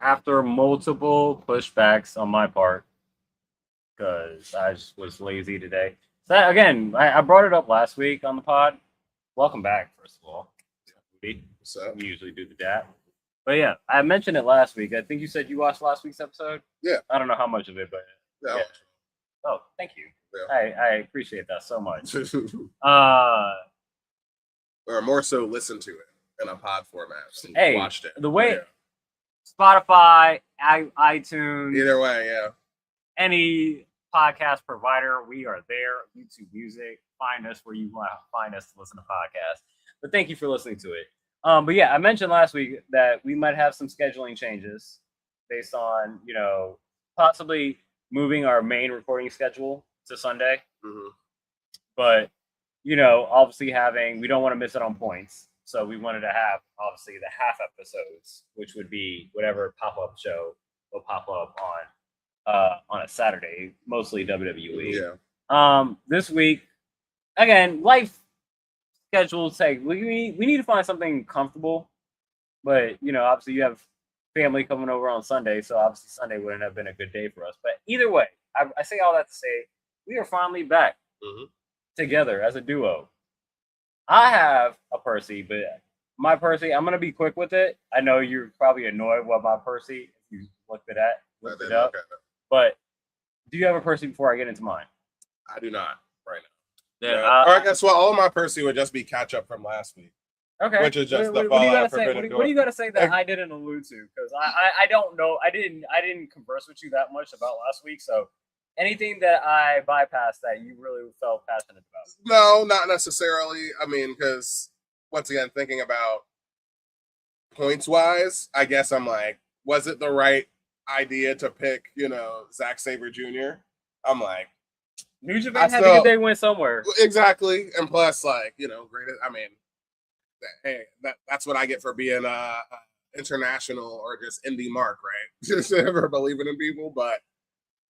after multiple pushbacks on my part, because I just was lazy today. So again, I brought it up last week on the pod. Welcome back, first of all. We So usually do the dap. But yeah, I mentioned it last week. I think you said you watched last week's episode. yeah, I don't know how much of it, but yeah, yeah. Oh, thank you. yeah. I appreciate that so much. Uh, or more so, listen to it in a pod format. And hey, watched it. The way Yeah. Spotify, iTunes, Either way, yeah. any podcast provider, we are there. YouTube Music, find us where you want to find us to listen to podcasts. But thank you for listening to it. But yeah, I mentioned last week that we might have some scheduling changes based on possibly moving our main recording schedule to Sunday. Mm-hmm. But obviously we don't want to miss it on points. So we wanted to have obviously the half episodes, which would be whatever pop-up show will pop up on a Saturday, mostly WWE. Yeah. This week, again, life schedules say we need to find something comfortable, but obviously you have family coming over on Sunday, so obviously Sunday wouldn't have been a good day for us. But either way, I say all that to say we are finally back together as a duo. I have a Percy, but my Percy, I'm gonna be quick with it. I know you're probably annoyed with my Percy if you looked it up. But do you have a Percy before I get into mine? I do not right now. Then or I guess all of my Percy would just be catch up from last week. Okay. Which is just what do you gotta say? What do you gotta say that I didn't allude to? Because I don't know. I didn't converse with you that much about last week. So anything that I bypassed that you really felt passionate about? No, not necessarily. I mean, because once again, thinking about points wise, I guess I'm like, was it the right idea to pick, Zack Sabre Jr.? I'm like, New Japan had to get their win somewhere. Exactly. And plus, like, great. I mean, hey, that's what I get for being international or just indie mark, right? Just never believing in people. But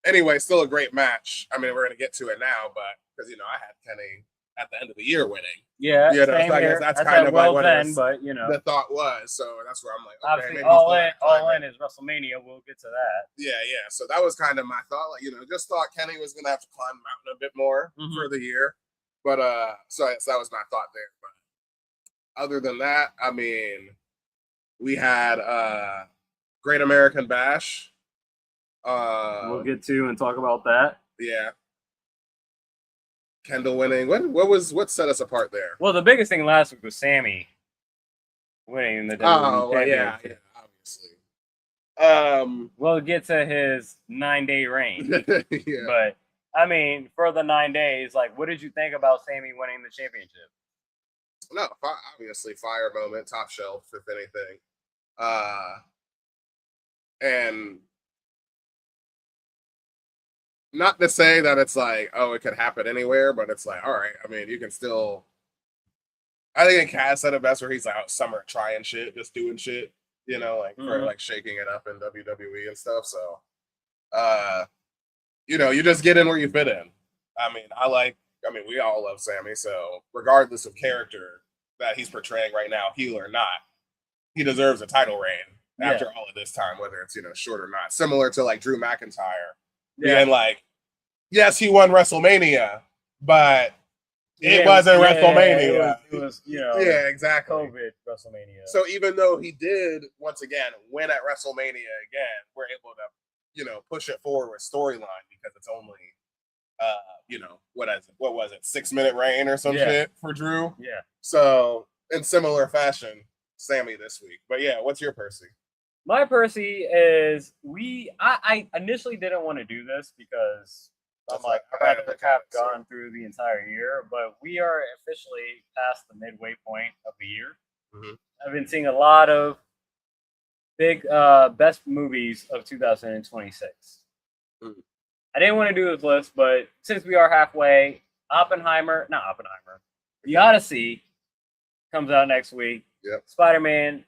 anyway, still a great match. I mean, we're going to get to it now, but because, I had Kenny at the end of the year winning. Yeah, so I guess that's kind of well like then, but the thought was. So that's where I'm like, okay, obviously, maybe all in is WrestleMania. We'll get to that. Yeah. So that was kind of my thought. Like, just thought Kenny was going to have to climb the mountain a bit more for the year. But so that was my thought there. But other than that, I mean, we had Great American Bash. We'll get to and talk about that. Yeah. Kendall winning. What set us apart there? Well, the biggest thing last week was Sami winning the WWE Championship. Yeah, obviously. We'll get to his 9-day reign. Yeah. But I mean, for the 9 days, like, what did you think about Sami winning the championship? No, obviously fire moment, top shelf, if anything. And not to say that it's like, oh, it could happen anywhere, but it's like, all right. I mean, you can still. I think Cass said it best where he's like out summer trying shit, just doing shit, for like shaking it up in WWE and stuff. So, you just get in where you fit in. I mean, we all love Sami, so regardless of character that he's portraying right now, heel or not, he deserves a title reign after all of this time, whether it's short or not. Similar to like Drew McIntyre. Yeah. And like, yes, he won WrestleMania, but it wasn't WrestleMania. It was exactly. COVID WrestleMania. So even though he did once again win at WrestleMania again, we're able to push it forward with storyline because it's only what was it 6-minute reign or some shit for Drew. Yeah. So in similar fashion, Sami this week. But yeah, what's your Percy? My Percy is I initially didn't want to do this because I'm like, I'd rather have gone through the entire year, but we are officially past the midway point of the year. Mm-hmm. I've been seeing a lot of big best movies of 2026. Mm-hmm. I didn't want to do this list, but since we are halfway, The Odyssey comes out next week. Yep. Spider-Man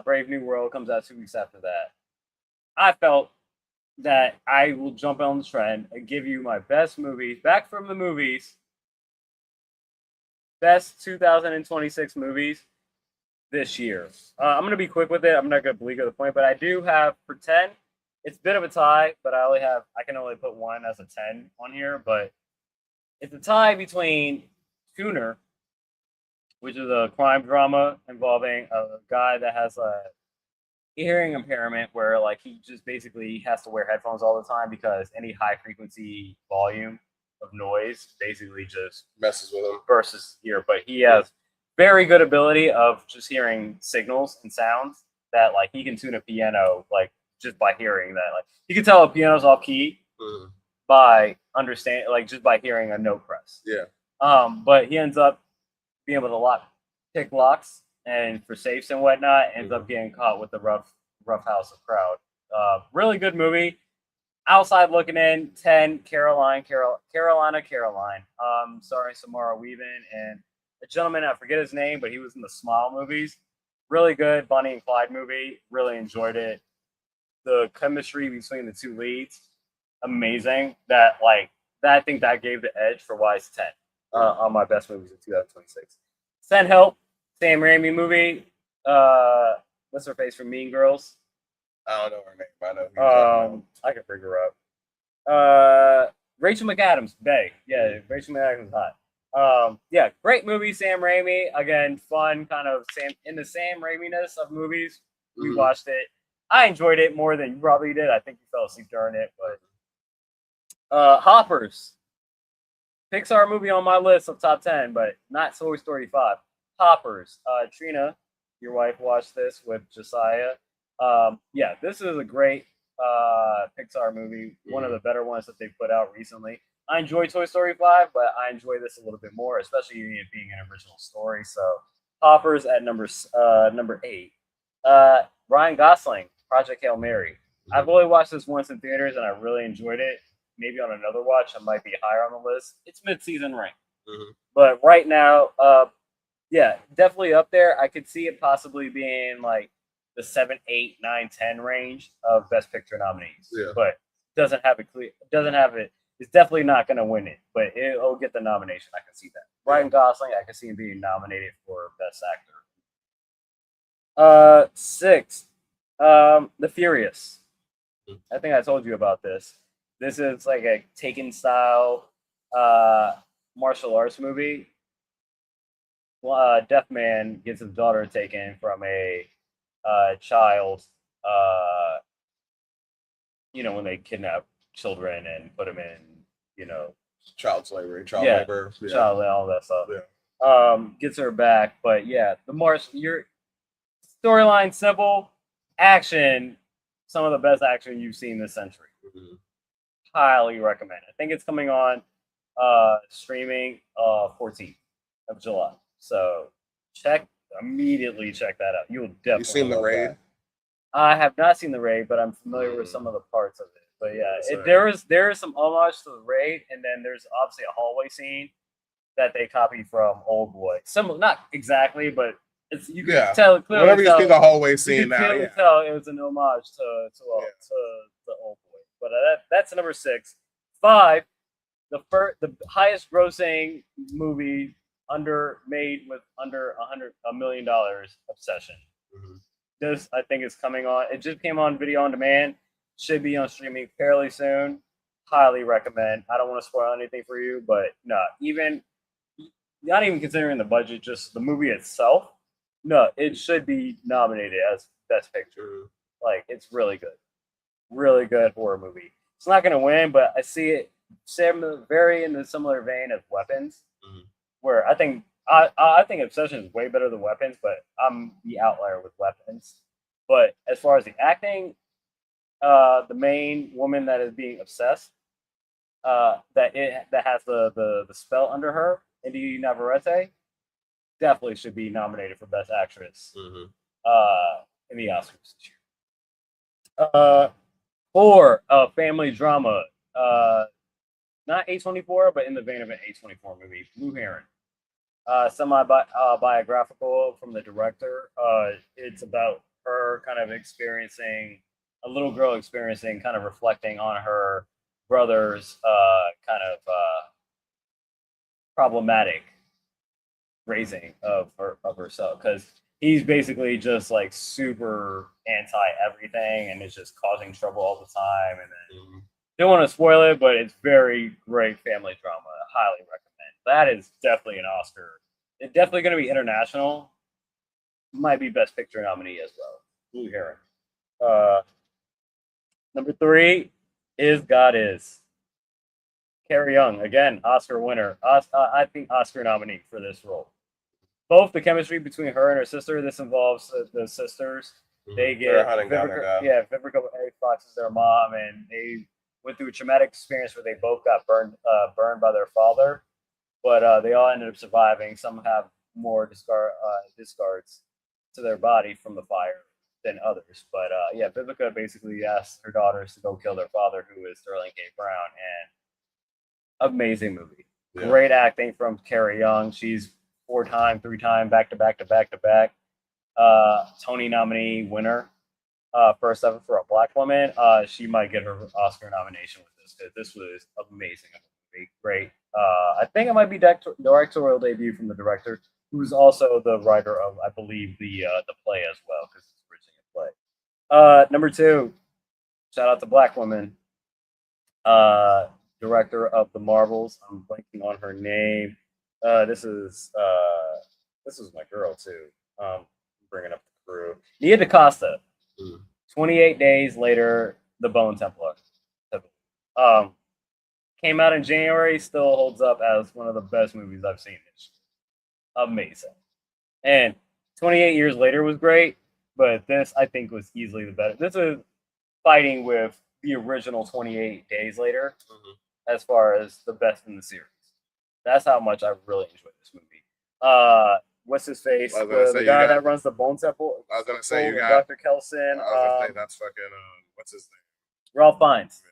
Brave New World comes out 2 weeks after that. I felt that I will jump on the trend and give you my best movies, back from the movies, best 2026 movies, this year. I'm going to be quick with it. I'm not going to beleaguer the point, but I do have for 10. It's a bit of a tie, but I can only put one as a 10 on here, but it's a tie between Tuner, which is a crime drama involving a guy that has a hearing impairment where like he just basically has to wear headphones all the time because any high frequency volume of noise basically just Messes with him. bursts his ear. But he has very good ability of just hearing signals and sounds that like he can tune a piano like just by hearing that. Like you can tell a piano's off key by understand like just by hearing a note press. Yeah. But he ends up being able to pick locks and for safes and whatnot, ends up getting caught with the rough house of crowd. Really good movie. Outside looking in, 10, Carolina. Sorry, Samara Weaving and a gentleman, I forget his name, but he was in the Smile movies. Really good Bonnie and Clyde movie. Really enjoyed it. The chemistry between the two leads, amazing. I think that gave the edge for why it's 10 on my best movies of 2026. Send Help, Sam Raimi movie. What's her face from Mean Girls? I don't know her name. I know who you're talking about. I can figure her up. Rachel McAdams, Bay. Yeah, Rachel McAdams is hot. Yeah, great movie, Sam Raimi. Again, fun, kind of in the Sam Raimi-ness of movies. We watched it. I enjoyed it more than you probably did. I think you fell asleep during it, but Hoppers. Pixar movie on my list of top 10, but not Toy Story 5. Hoppers. Trina, your wife, watched this with Josiah. Yeah, this is a great Pixar movie. One of the better ones that they put out recently. I enjoy Toy Story 5, but I enjoy this a little bit more, especially it being an original story. So Hoppers at number 8. Ryan Gosling, Project Hail Mary. I've only watched this once in theaters and I really enjoyed it. Maybe on another watch, I might be higher on the list. It's mid-season rank. But right now, yeah, definitely up there. I could see it possibly being like the 7, 8, 9, 10 range of Best Picture nominees. Yeah. But doesn't have it. It's definitely not going to win it, but it'll get the nomination. I can see that. Ryan Gosling, I can see him being nominated for Best Actor. 6, The Furious. I think I told you about this. This is like a Taken style martial arts movie. Deaf man gets his daughter taken from a child. When they kidnap children and put them in, child slavery, child labor, child, all that stuff. Gets her back, but yeah, your storyline simple, action, some of the best action you've seen this century. Highly recommend. I think it's coming on streaming 14th of July. So immediately check that out. You will definitely. You seen The Raid? I have not seen The Raid, but I'm familiar with some of the parts of it. But yeah, there is some homage to The Raid, and then there's obviously a hallway scene that they copied from Old Boy. Similar, not exactly, but you can tell clearly. Whenever you see the hallway scene now, you can tell it was an homage to the Old Boy. But that's number 6. 5, the highest grossing movie made with under $100 million, Obsession. This I think is coming on. It just came on video on demand. Should be on streaming fairly soon. Highly recommend. I don't want to spoil anything for you, but no, not even considering the budget, just the movie itself. No, it should be nominated as Best Picture. Like, it's really good horror movie. It's not going to win, but I see it very in the similar vein of Weapons, where I think Obsession is way better than Weapons, but I'm the outlier with Weapons. But as far as the acting, the main woman that is being obsessed, that has the spell under her, Indy Navarrete, definitely should be nominated for Best Actress in the Oscars this year. 4, family drama, not A24, but in the vein of an A24 movie, Blue Heron. Semi-biographical from the director. It's about her kind of experiencing, a little girl experiencing, kind of reflecting on her brother's kind of problematic raising of herself. Because he's basically just like super anti everything and is just causing trouble all the time. And then don't want to spoil it, but it's very great family drama. I highly recommend. That is definitely an Oscar. It's definitely going to be international. Might be Best Picture nominee as well. Blue Heron. Number 3 is God Is. Carrie Young, again, Oscar winner. I think Oscar nominee for this role. Both the chemistry between her and her sister. This involves the sisters. They get Vivica A. Fox is their mom, and they went through a traumatic experience where they both got burned by their father, but they all ended up surviving. Some have more discards to their body from the fire than others. But Vivica basically asked her daughters to go kill their father, who is Sterling K. Brown, and amazing movie. Yeah. Great acting from Carrie Young. She's 3-time, back to back. Tony nominee winner. First ever for a black woman. She might get her Oscar nomination with this because this was amazing. Great. I think it might be directorial debut from the director, who's also the writer of, I believe, the play as well, because it's originally a play. Number 2, shout out to black woman. Director of the Marvels. I'm blanking on her name. This is my girl too. Bringing up the crew. Nia DaCosta. 28 days later, The Bone Templar. Came out in January. Still holds up as one of the best movies I've seen this year. Amazing. And 28 years later was great, but this I think was easily the better. This is fighting with the original 28 Days Later as far as the best in the series. That's how much I really enjoyed this movie. What's his face? The guy that runs the Bone Temple. I was gonna say you got Dr. Kelson. I was gonna say that's fucking what's his name? Ralph Fiennes.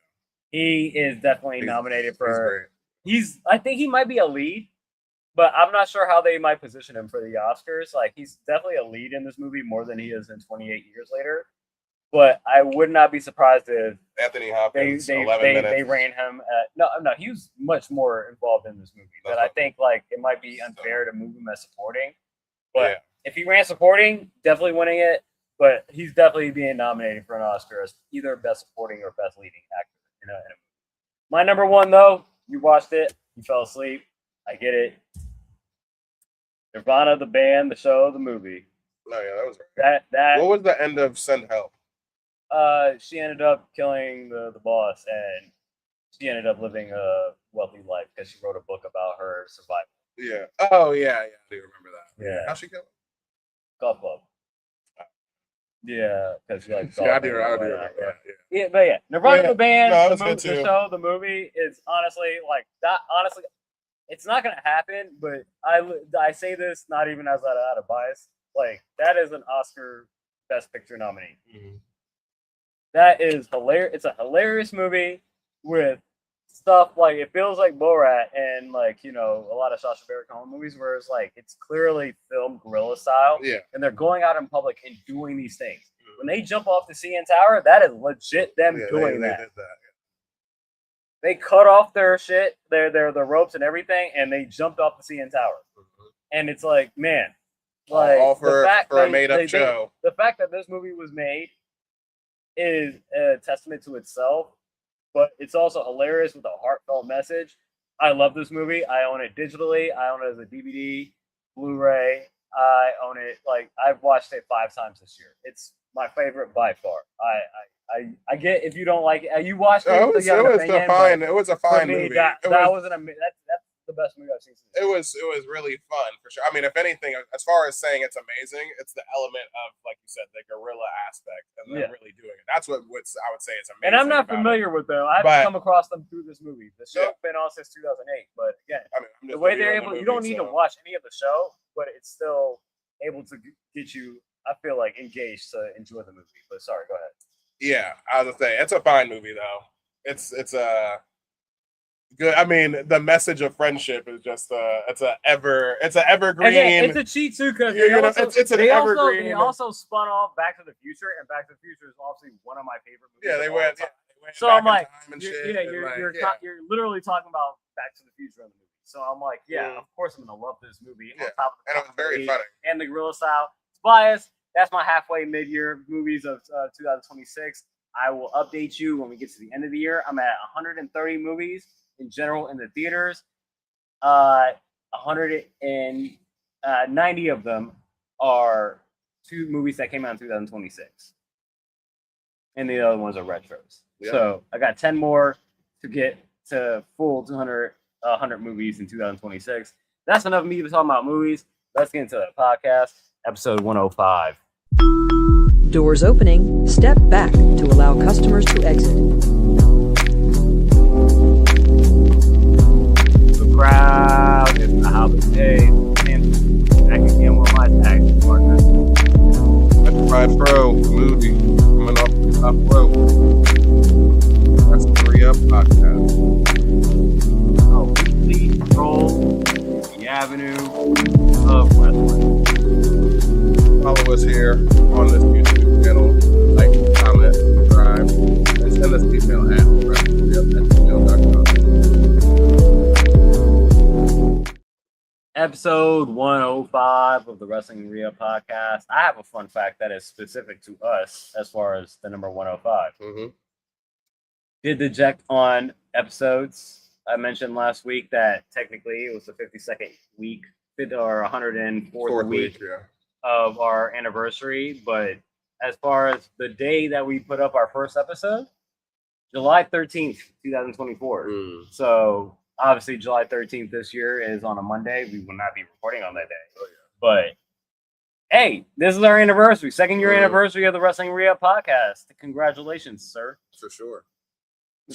He is definitely nominated for. I think he might be a lead, but I'm not sure how they might position him for the Oscars. Like he's definitely a lead in this movie more than he is in 28 Years Later. But I would not be surprised if Anthony Hopkins they ran him at no, he was much more involved in this movie. But I think like it might be unfair to move him as supporting. But if he ran supporting, definitely winning it. But he's definitely being nominated for an Oscar as either best supporting or best leading actor. My number 1 though, you watched it, you fell asleep. I get it. Nirvana, the band, the show, the movie. No, yeah, that was that. What was the end of Send Help? She ended up killing the boss, and she ended up living a wealthy life because she wrote a book about her survival. Yeah. Oh yeah, I do remember that. Yeah. How'd she kill him? Golf club. Yeah, because she likes golf. Yeah, I do remember that. Yeah, but Nirvana the band, the show, the movie is honestly like that. Honestly, it's not gonna happen. But I say this not even as out of bias. Like that is an Oscar Best Picture nominee. That is hilarious. It's a hilarious movie with stuff like it feels like Borat and like a lot of Sacha Baron Cohen movies where it's like it's clearly filmed guerrilla style. Yeah. And they're going out in public and doing these things. When they jump off the CN Tower, that is legit them doing that. They did that. They cut off their shit, their ropes and everything, and they jumped off the CN Tower. And it's like, man, like all for a made up show. The fact that this movie was made is a testament to itself, but it's also hilarious with a heartfelt message. I love this movie. I own it digitally. I own it as a DVD, Blu-ray. I own it. Like I've watched it 5 times this year. It's my favorite by far. I get if you don't like it. You watched it. It was a fine movie. That's the best movie I've seen. It was really fun for sure. I mean, if anything, as far as saying it's amazing, it's the element of, like you said, the guerrilla aspect and them really doing it. That's what I would say is amazing. And I'm not familiar with them. I've come across them through this movie. The show's been on since 2008. But again, the way they're able, you don't need to watch any of the show, but it's still able to get you, I feel like, engaged to enjoy the movie. But sorry, go ahead. Yeah, I was gonna say it's a fine movie though. It's a good. I mean, the message of friendship is just it's an evergreen. Again, it's a cheat too because it's an evergreen. They also spun off Back to the Future, and Back to the Future is obviously one of my favorite movies. Yeah, they went. So I'm like, you're literally talking about Back to the Future in the movie. So I'm like, of course I'm gonna love this movie. Yeah. On top of it was very funny. And the guerrilla style. biased. That's my halfway mid-year movies of 2026. I will update you when we get to the end of the year. I'm at 130 movies in general in the theaters. 190 of them are 2 movies that came out in 2026. And the other ones are retros. Yeah. So I got 10 more to get to full 100 movies in 2026. That's enough of me to talk about movies. Let's get into the podcast, episode 105. Doors opening. Step back to allow customers to exit. The crowd is the house today. And back again with my tag partner. That's my pro, Moody, coming off the top rope. That's the Re-Up podcast. Oh, we control the avenue of wrestling. Follow us here on this YouTube channel. Like, comment, subscribe, and send us email at wrestlingre@gmail.com. Episode 105 of the Wrestling Re-Up podcast. I have a fun fact that is specific to us as far as the number 105. Mm-hmm. Did the check on episodes. I mentioned last week that technically it was the 52nd week, or 104th week of our anniversary. But as far as the day that we put up our first episode, July 13th, 2024. So obviously July 13th this year is on a Monday. We will not be recording on that day. Oh, yeah. But hey, this is our anniversary, second year anniversary of the Wrestling Re-Up podcast. Congratulations, sir. For sure.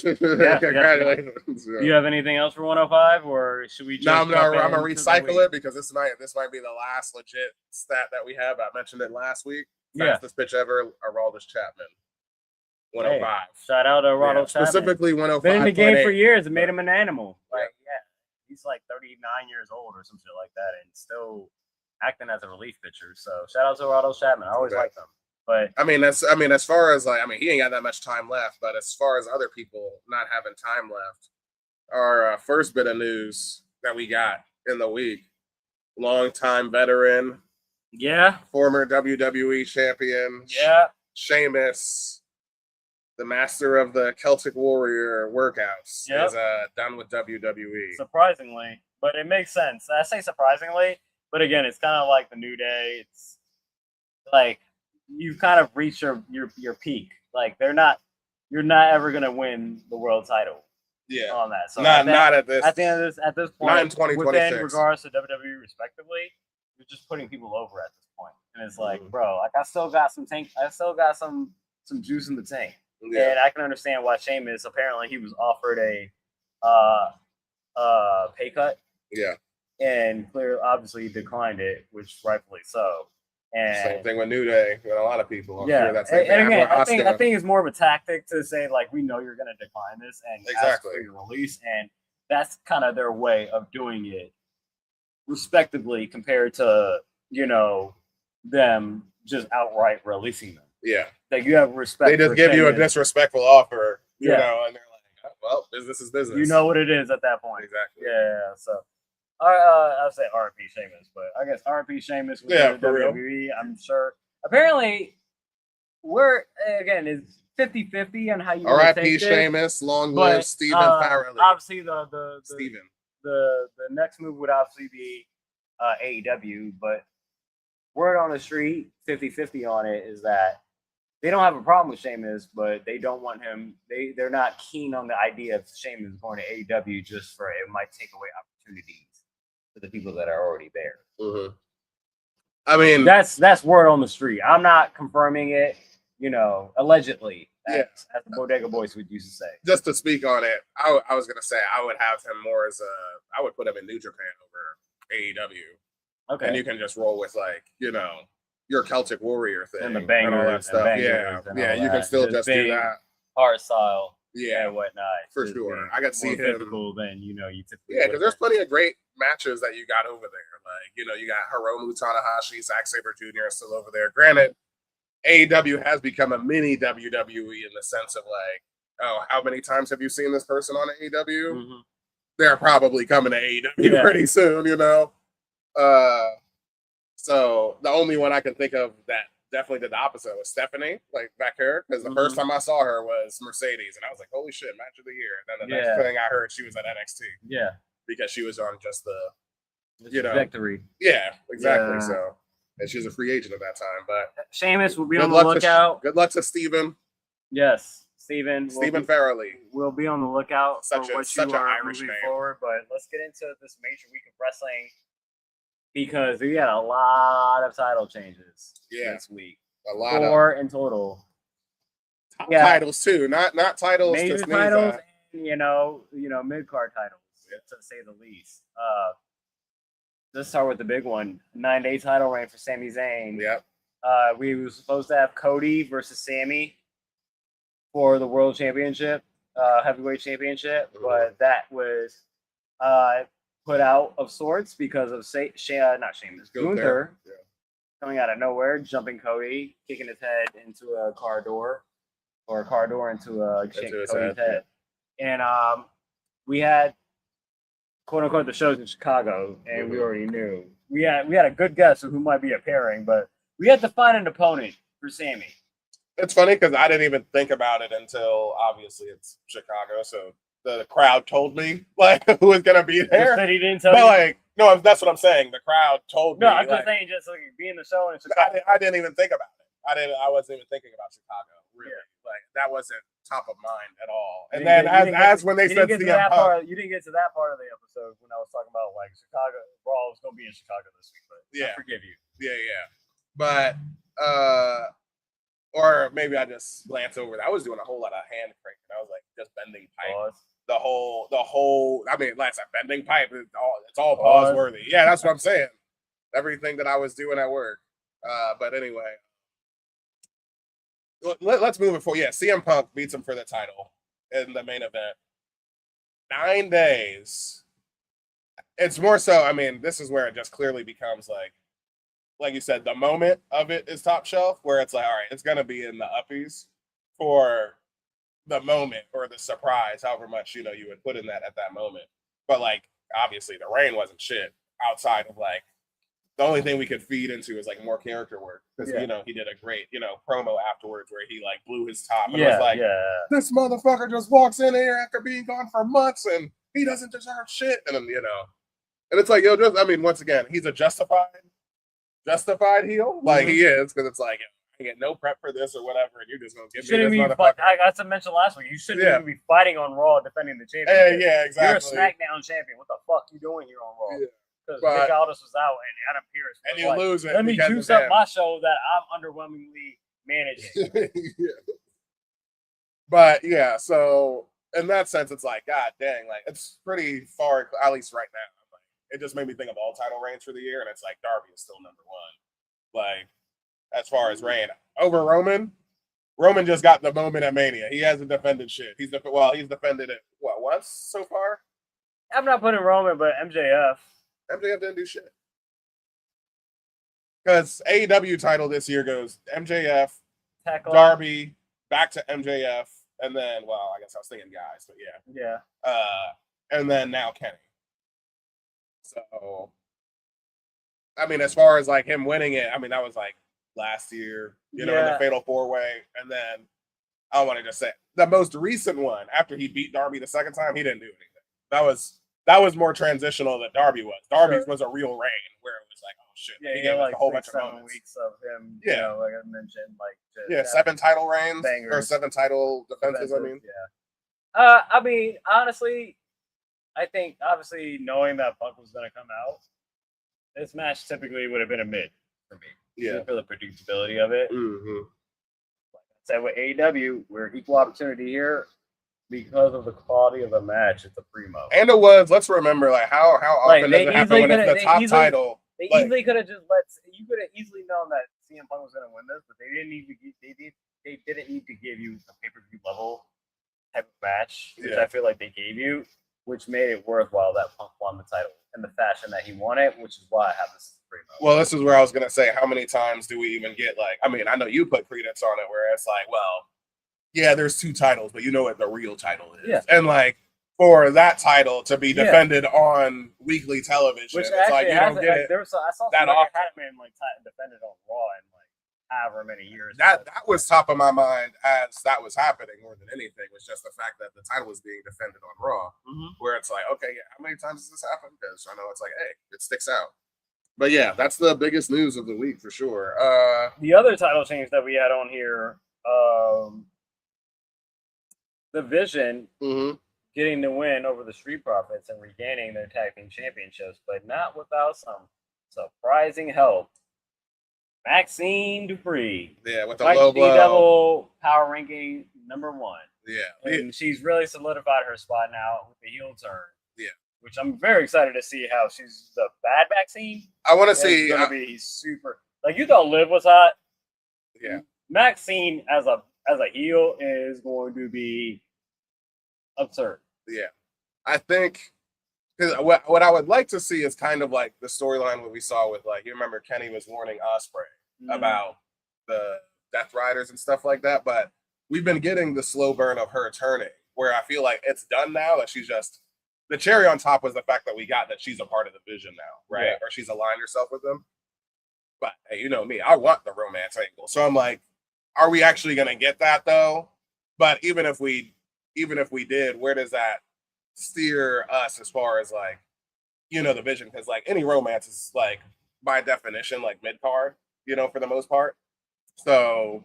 Congratulations. Do you have anything else for 105, or should we just I'm gonna recycle it because this might be the last legit stat that we have. I mentioned it last week. Fastest pitch ever, Aroldis Chapman. 105. Hey, shout out to Aroldis Chapman. Specifically 105. Been in the game for years. It made him an animal. He's like 39 years old or some shit like that, and still acting as a relief pitcher. So shout out to Aroldis Chapman. I always liked him. But as far as he ain't got that much time left. But as far as other people not having time left, our first bit of news that we got in the week, longtime veteran, former WWE champion, Sheamus, the master of the Celtic Warrior workouts, is done with WWE. Surprisingly, but it makes sense. I say surprisingly, but again, it's kind of like the New Day. It's like you've kind of reached your peak. Like you're not ever gonna win the world title. Yeah, on that. So not at this. At the end of at this point, not in 2026. Within regards to WWE, respectively, you're just putting people over at this point. And it's like, bro, like I still got some juice in the tank. Yeah. And I can understand why Sheamus, apparently he was offered a pay cut. Yeah. And clearly, obviously, declined it, which rightfully so. And same thing with New Day, with a lot of people. I'm sure that's and again, I think it's more of a tactic to say, like, we know you're going to decline this and ask for your release. And that's kind of their way of doing it, respectively, compared to, them just outright releasing them. Yeah. Like, you have respect. They just give you a disrespectful offer, you know, and they're like, well, business is business. You know what it is at that point. Exactly. Yeah, so. I'll say R.I.P. Sheamus, but I guess R.I.P. Sheamus with the WWE, I'm sure. Apparently, it's 50-50 on how you R.I.P. Sheamus, long live Stephen Farrelly. Obviously, the next move would obviously be AEW, but word on the street, 50-50 on it, is that they don't have a problem with Sheamus, but they don't want him. They're not keen on the idea of Sheamus going to AEW just for it might take away opportunities to the people that are already there. Mm-hmm. I mean, that's word on the street. I'm not confirming it, allegedly, as the Bodega Boys would used to say. Just to speak on it, I was gonna say I would have him more as I would put him in New Japan over AEW. Okay, and you can just roll with your Celtic Warrior thing and the bangers and all that stuff. You can still just do that hard style. And whatnot. For sure. I got to see him. Physical than you typically. Yeah, because there's plenty of great matches that you got over there. Like, you got Hiromu Tanahashi, Zack Sabre Jr. is still over there. Granted, AEW has become a mini WWE in the sense of like, how many times have you seen this person on AEW? Mm-hmm. They're probably coming to AEW pretty soon, So the only one I can think of that definitely did the opposite was Stephanie, like back here, because the first time I saw her was Mercedes, and I was like, "Holy shit, match of the year!" And then the next thing I heard, she was at NXT. Yeah, because she was on just the trajectory. Yeah, exactly. So, and she was a free agent at that time. But Sheamus will be on the lookout. Good luck to Steven. Yes, Steven Farrelly. We'll be on the lookout for what you are moving forward. But let's get into this major week of wrestling because we had a lot of title changes this week. A lot 4 in total. Top titles too, not titles. Major titles, and mid card titles, to say the least. Let's start with the big one. 9-day title reign for Sami Zayn. Yep. We were supposed to have Cody versus Sami for the World Championship, Heavyweight Championship, but that was put out of sorts because of not Sheamus, Gunther coming out of nowhere, jumping Cody, kicking his head into a car door, or a car door into Cody's head. And we had, quote unquote, the shows in Chicago, and we already knew. We had a good guess of who might be a pairing, but we had to find an opponent for Sami. It's funny because I didn't even think about it until obviously it's Chicago, so the crowd told me like who was gonna be there. He didn't tell you. Like, no, that's what I'm saying. The crowd told me. No, I'm just saying, just like being the show in Chicago. I didn't even think about it. I wasn't even thinking about Chicago. Really, like that wasn't top of mind at all. And then when they said CM Punk, you didn't get to that part of the episode when I was talking about like Chicago. Raw was gonna be in Chicago this week, but I forgive you. Yeah. But or maybe I just glanced over that. I was doing a whole lot of hand cranking. I was like just bending pipe. Pause. The whole. I mean, like a bending pipe. It's all pause worthy. Yeah, that's what I'm saying. Everything that I was doing at work. But anyway, let's move it forward. Yeah, CM Punk beats him for the title in the main event. 9 days. It's more so. I mean, this is where it just clearly becomes like you said, the moment of it is top shelf, where it's like, all right, it's gonna be in the uppies for the moment or the surprise, however much you would put in that at that moment. But like, obviously, the reign wasn't shit outside of like the only thing we could feed into is like more character work because he did a great promo afterwards where he like blew his top and was like, this motherfucker just walks in here after being gone for months and he doesn't deserve shit, and then and it's like once again, he's a justified heel, like he is, because it's like I get no prep for this or whatever, and you're just gonna give me this motherfucker. I got to mention last week, you shouldn't even be fighting on Raw defending the championship. Yeah, exactly. You're a SmackDown champion. What the fuck you doing here on Raw? Because Nick Aldis was out and Adam Pearce was and you lose it. Let me juice up my show that I'm underwhelmingly managing. But yeah, so in that sense, it's like, god dang, like it's pretty far, at least right now. It just made me think of all title reigns for the year, and it's like Darby is still number one. Like, as far as reign over Roman just got the moment at Mania. He hasn't defended shit. He's defended it once so far. I'm not putting Roman, but MJF. MJF didn't do shit. Because AEW title this year goes MJF, Darby, back to MJF, and then I guess I was thinking guys, but yeah. And then now Kenny. So, I mean, as far as like him winning it, I mean, that was like last year, in the Fatal 4-Way. And then I want to just say the most recent one after he beat Darby the second time, he didn't do anything. That was more transitional than Darby was. Darby's was a real reign where it was like, oh shit, he gave us a whole bunch of 7 weeks of him. Like I mentioned, like 7 title reigns or 7 title defenses. I mean, I mean, honestly. I think, obviously, knowing that Punk was going to come out, this match typically would have been a mid for me. Yeah. For the predictability of it. Mm-hmm. Like I said, with AEW, we're equal opportunity here because of the quality of the match. It's a primo. And it was, let's remember, like, how often does it happen when it's the top title? They easily could have just you could have easily known that CM Punk was going to win this, but they didn't need to give you a pay-per-view level type of match, which I feel like they gave you, which made it worthwhile that Punk won the title in the fashion that he won it, which is why I have this primo. Well, this is where I was going to say, how many times do we even get, like, I mean, I know you put credence on it where it's like, well, yeah, there's 2 titles, but you know what the real title is. Yeah. And, like, for that title to be defended on weekly television. Which it's actually like you don't get it. I saw that that often. hadn't been like defended on Raw in like however many years. That was top of my mind as that was happening more than anything. Was just the fact that the title was being defended on Raw, where it's like, okay, yeah, how many times does this happen? Because I know it's like, hey, it sticks out. But yeah, that's the biggest news of the week for sure. The other title change that we had on here, the Vision getting the win over the Street Profits and regaining their tag team championships, but not without some surprising help. Maxine Dupree. Yeah, with the low blow. double power ranking #1. Yeah. And she's really solidified her spot now with the heel turn. Yeah. Which I'm very excited to see how she's the bad Maxine. I want to see. It's going to be super. Like, you thought Liv was hot. Yeah. Maxine as a heel is going to be absurd. Yeah. I think because what I would like to see is kind of like the storyline what we saw with, like, you remember Kenny was warning Ospreay about the Death Riders and stuff like that, but we've been getting the slow burn of her turning where I feel like it's done now, that she's just the cherry on top was the fact that we got that she's a part of the Vision now, right? Yeah. Or she's aligned herself with them. But hey, you know me, I want the romance angle. So I'm like, are we actually gonna get that though? But even if we did, where does that steer us as far as, like, you know, the Vision? Because like any romance is, like, by definition, like mid card, you know, for the most part. So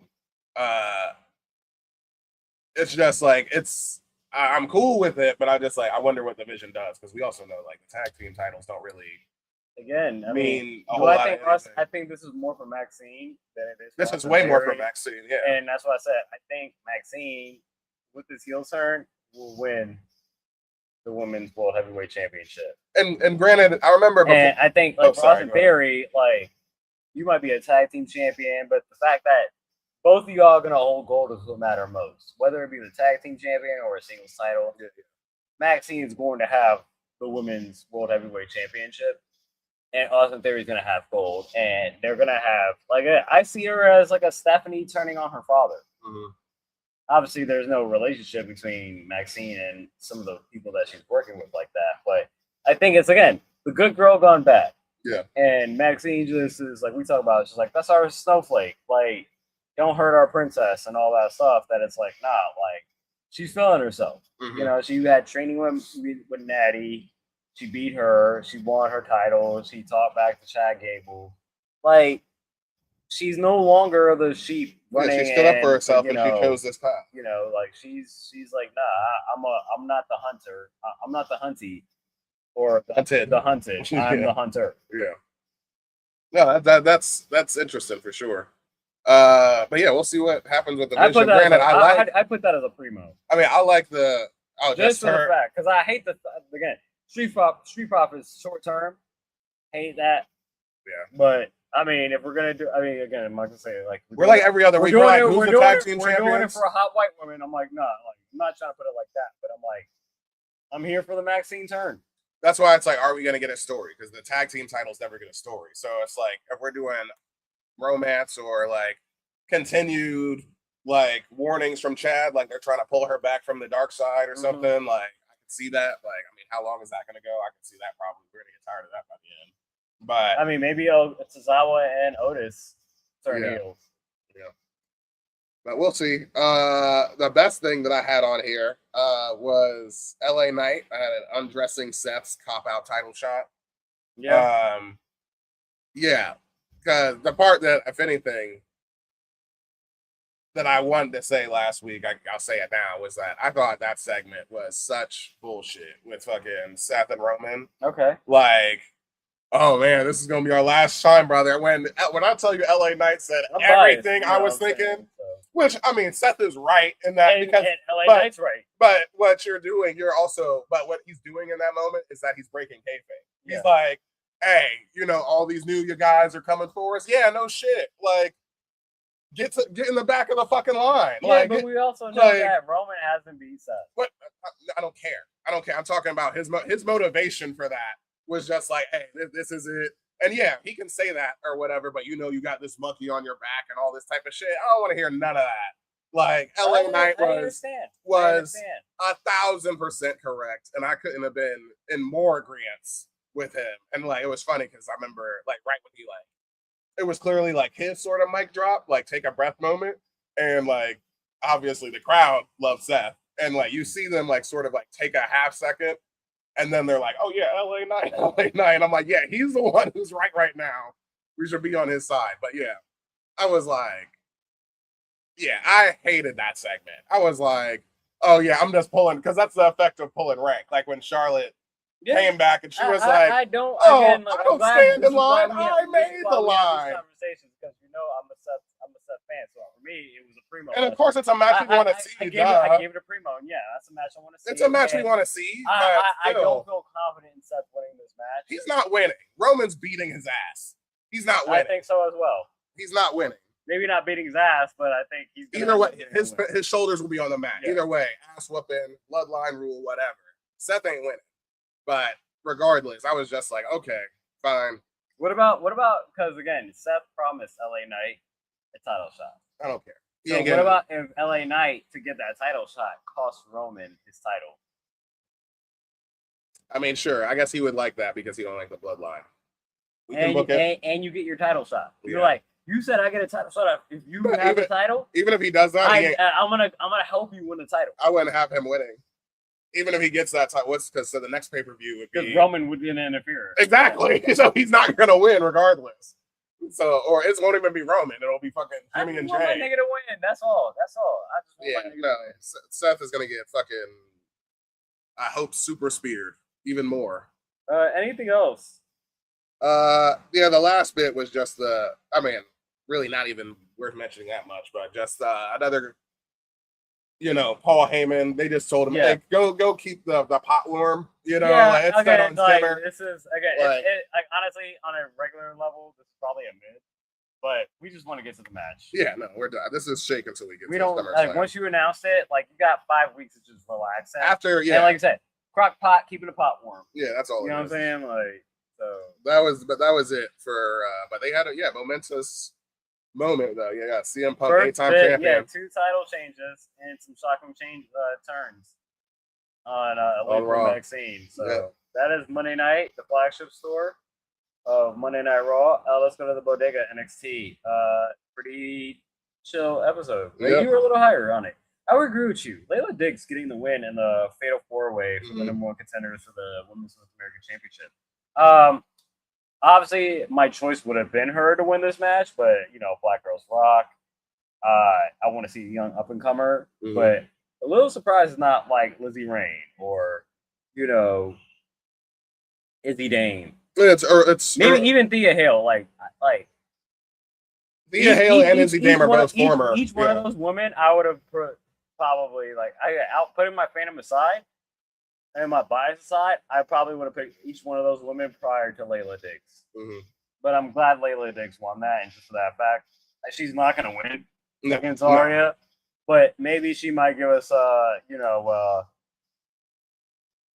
it's just like I'm cool with it, but I just like I wonder what the Vision does, because we also know like the tag team titles don't really I mean a whole lot of anything. I think this is more for Maxine than it is. This is way more for Maxine, yeah. And that's what I said. I think Maxine, with this heel turn, will win the Women's World Heavyweight Championship. And granted, I remember before, and I think like Austin Theory, like, you might be a tag team champion, but the fact that both of y'all are gonna hold gold is what matter most. Whether it be the tag team champion or a singles title, Maxine is going to have the Women's World Heavyweight Championship, and Austin Theory is gonna have gold, and they're gonna have I see her as like a Stephanie turning on her father. Obviously, there's no relationship between Maxine and some of the people that she's working with like that, but I think it's, again, the good girl gone bad. Yeah. And Maxine just is like, we talk about, she's like, that's our snowflake. Like, don't hurt our princess and all that stuff. That it's like, nah, like, she's feeling herself. You know, she had training with Natty. She beat her. She won her title. She talked back to Chad Gable. Like, she's no longer the sheep running. Yeah, she stood up for herself and she chose this path. You know, like, she's like, nah, I'm not the hunter. I'm not the hunty. Or the hunted. I'm the hunter. Yeah. No, that's interesting for sure. But yeah, we'll see what happens with the Vision. Granted, I put that as a primo. I mean, I like the just for the fact, because I hate again, Street Profits short term. Hate that. Yeah. But I mean, if we're gonna do, again, I'm not gonna say like we're like every other week. We're like, who's the tag team champions? We're doing it for a hot white woman. I'm like, nah, like, I'm not trying to put it like that, but I'm like, I'm here for the Maxine turn. That's why it's like, are we going to get a story? Because the tag team titles never get a story. So it's like, if we're doing romance or like continued like warnings from Chad, like they're trying to pull her back from the dark side or something, like I can see that. Like, I mean, how long is that going to go? I can see that probably. We're going to get tired of that by the end. But I mean, maybe Tozawa and Otis turn heels. Yeah. But we'll see. The best thing that I had on here was LA Knight. I had an undressing Seth's cop-out title shot. Yeah. Yeah. Because the part that, if anything, that I wanted to say last week, I'll say it now, was that I thought that segment was such bullshit with fucking Seth and Roman. Okay. Like, oh man, this is gonna be our last time, brother. When I tell you LA Knight said everything I was thinking, which I mean, Seth is right in that, because LA Knight's right. But what you're doing, but what he's doing in that moment is that he's breaking kayfabe. He's like, hey, you know, all these new guys are coming for us. Yeah, no shit. Like, get in the back of the fucking line. Yeah, like, but we also know that Roman hasn't beat Seth. But I don't care. I'm talking about his motivation for that. Was just like, hey, this is it. And yeah, he can say that or whatever, but you know, you got this monkey on your back and all this type of shit. I don't want to hear none of that. Like LA Knight was I understand. 1,000% correct, and I couldn't have been in more agreement with him. And like it was funny because I remember like right when he like it was clearly like his sort of mic drop, like take a breath moment, and like obviously the crowd loves Seth, and like you see them like sort of like take a half second, and then they're like, "Oh yeah, LA Knight, LA Knight." I'm like, "Yeah, he's the one who's right now. We should be on his side." But yeah, I was like, yeah, I hated that segment. I was like, "Oh yeah, I'm just pulling," because that's the effect of pulling rank. Like when Charlotte came back and she was like, I don't. "Oh, Again, like, I don't stand in line. I made the line." Conversations because I'm a Seth fan. So for me, it was a primo. And of course, it's a match we want to see. I gave it a primo. And yeah, that's a match I want to see. It's a match we want to see. I don't feel confident in Seth winning this match. He's not winning. Roman's beating his ass. He's not winning. I think so as well. He's not winning. Maybe not beating his ass, but I think he's either way. His shoulders will be on the mat. Yeah. Either way, ass whooping, bloodline rule, whatever. Seth ain't winning. But regardless, I was just like, okay, fine. What about because again, Seth promised LA Knight a title shot. I don't care. So what about if LA Knight to get that title shot cost Roman his title? I mean, sure. I guess he would like that because he don't like the bloodline. And you get your title shot. You're like, you said I get a title shot. If you have the title, even if he does that, I'm gonna help you win the title. I wouldn't have him winning. Even if he gets that title, because the next pay-per-view would be Roman would interfere. Exactly. So he's not gonna win regardless. So or it won't even be Roman. It'll be fucking Jimmy and Jay. I want my nigga to win. That's all. I just want my nigga to win. Seth is gonna get fucking. I hope super speared even more. Anything else? Yeah, the last bit was just really not even worth mentioning that much, but just another, Paul Heyman. They just told him, hey, go keep the pot warm. It's on simmer. This is again, honestly, on a regular level, this is probably a mid, but we just want to get to the match. Yeah, no, we're done. This is shake until we get. We don't like once you announce it, like you got 5 weeks to just relax. After, and like I said, crock pot, keeping the pot warm. Yeah, that's all. You know what I'm saying? Like, so that was it for. But they had a momentous moment though. Yeah, CM Punk 8-time champion. Yeah, 2 title changes and some shocking turns on Raw vaccine. So that is Monday night, the flagship store of Monday Night Raw. Let's go to the Bodega NXT. Pretty chill episode. Yep. You were a little higher on it. I would agree with you. Layla Diggs getting the win in the Fatal 4-Way for the number 1 contenders for the Women's North American Championship. Obviously, my choice would have been her to win this match, but Black Girls Rock. I want to see a young up and comer, but a little surprised it's not like Lizzie Rain or Izzy Dane. It's maybe even Thea Hale. Like Thea Hale and Izzy Dane are both former. Each one of those women, I would have probably putting my fandom aside. And my bias aside, I probably would have picked each one of those women prior to Layla Diggs. But I'm glad Layla Diggs won that, and just for that fact, she's not going to win against Arya, but maybe she might give us,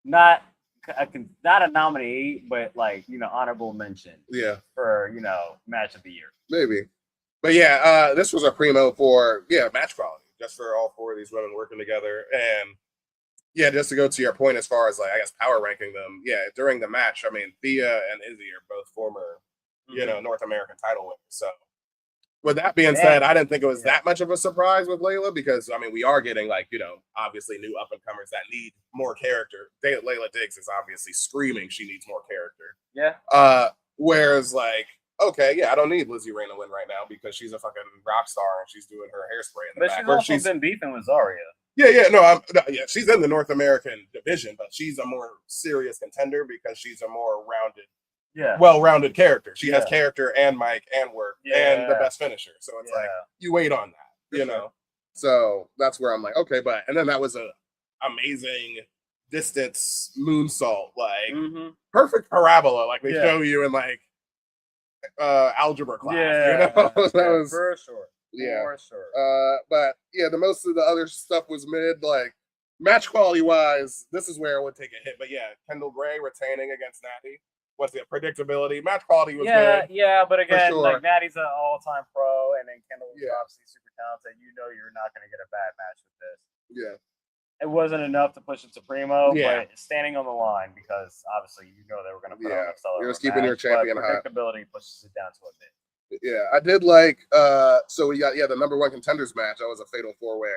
not a nominee, but honorable mention. Yeah. For match of the year. Maybe, but yeah, this was a primo for match quality, just for all 4 of these women working together. And yeah, just to go to your point as far as power ranking them. Yeah, during the match, Thea and Izzy are both former, North American title winners. So with that being said, I didn't think it was that much of a surprise with Layla because we are getting obviously new up and comers that need more character. Layla Diggs is obviously screaming she needs more character. Yeah. Whereas I don't need Lizzie Rain to win right now because she's a fucking rock star and she's doing her hairspray in the back. But she's been beefing with Zarya. She's in the North American division, but she's a more serious contender because she's a more well-rounded character. She has character and mic and work and the best finisher. So it's you wait on that, So that's where I'm like, okay, and then that was a amazing distance moonsault, perfect parabola, like they show you in algebra class. That was for sure. Yeah, for sure. But the most of the other stuff was mid. Match quality wise, this is where I would take a hit. But Kendall Gray retaining against Natty. What's the predictability? Match quality was good. Yeah, but again, Natty's an all-time pro, and then Kendall was obviously super counts, and you're not going to get a bad match with this. Yeah. It wasn't enough to push it to Primo, Yeah. but standing on the line because obviously they were going to put on a stellar You're just keeping your champion hot. Predictability pushes it down to a bit. Yeah, I did like. So we got the number 1 contenders match. That was a fatal 4-way.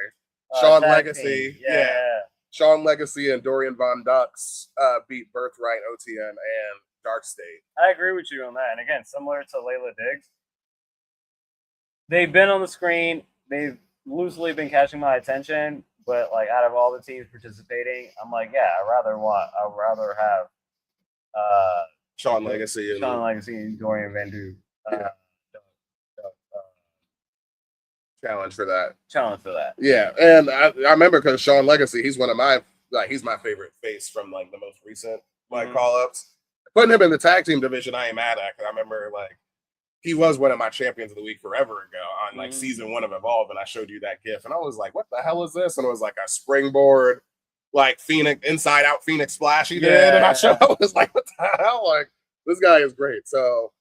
Sean Legacy, Sean Legacy and Dorian Von Dux beat Birthright, OTN, and Dark State. I agree with you on that. And again, similar to Layla Diggs, they've been on the screen. They've loosely been catching my attention. But like out of all the teams participating, I'm like, yeah, I'd rather have Sean Legacy and Dorian Van Du challenge for that. Yeah, and I remember because Sean Legacy, he's one of my he's my favorite face from like the most recent call ups. Putting him in the tag team division, I ain't mad at. Cause I remember like he was one of my champions of the week forever ago on like season 1 of Evolve, and I showed you that GIF, and I was like, "What the hell is this?" And it was like a springboard, like Phoenix inside out Phoenix splash he did, and I was like, "What the hell?" Like this guy is great. So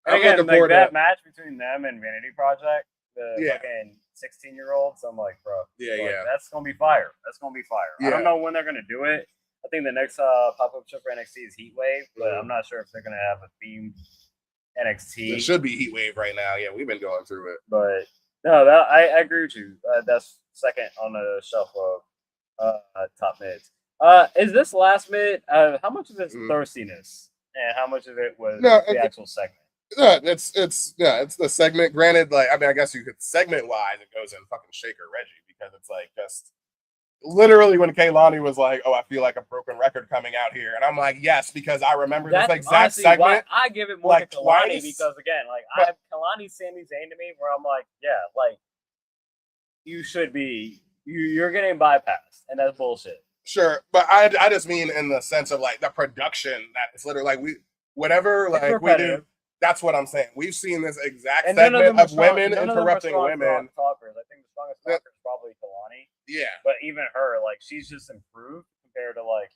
I'm looking forward to that match between them and Vanity Project, the fucking 16-year-olds. I'm like, bro, that's gonna be fire. I don't know when they're gonna do it. I think the next pop-up show for NXT is Heatwave, but I'm not sure if they're gonna have a theme. NXT. It should be Heatwave right now. Yeah, we've been going through it. But no, I agree with you. That's second on the shelf of top mids. Is this last mid? How much of it is thirstiness, and how much of it was the actual segment? Yeah, it's the segment. Granted, like I mean, I guess you could segment wise, it goes in fucking Shaker Reggie because it's like just literally when Kaylani was like, "Oh, I feel like a broken record coming out here," and I'm like, "Yes," because I remember this exact segment. I give it more like to Kalani because again, like I have Kalani Sami Zayn to me, where I'm like, yeah, like you should be, you're getting bypassed, and that's bullshit. Sure, but I just mean in the sense of like the production that it's literally like we do. That's what I'm saying. We've seen this exact segment of women interrupting women. Talkers. I think the strongest talker is probably Kalani. Yeah. But even her, like, she's just improved compared to, like,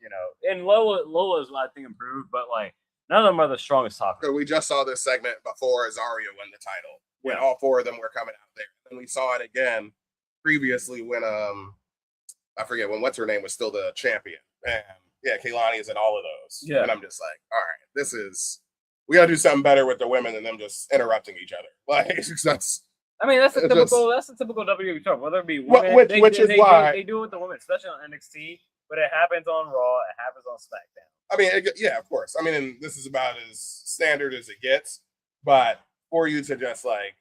and Lola's, I think, improved, but, like, none of them are the strongest talkers. So we just saw this segment before Azaria won the title, when all 4 of them were coming out there. And we saw it again previously when, I forget, when what's her name was still the champion. And, yeah, Kaylani is in all of those. Yeah. And I'm just like, all right, we got to do something better with the women than them just interrupting each other. Like, that's... I mean, that's the typical WWE trope. Whether it be women, which is why they do it with the women, especially on NXT. But it happens on Raw. It happens on SmackDown. I mean, yeah, of course. I mean, this is about as standard as it gets. But for you to just like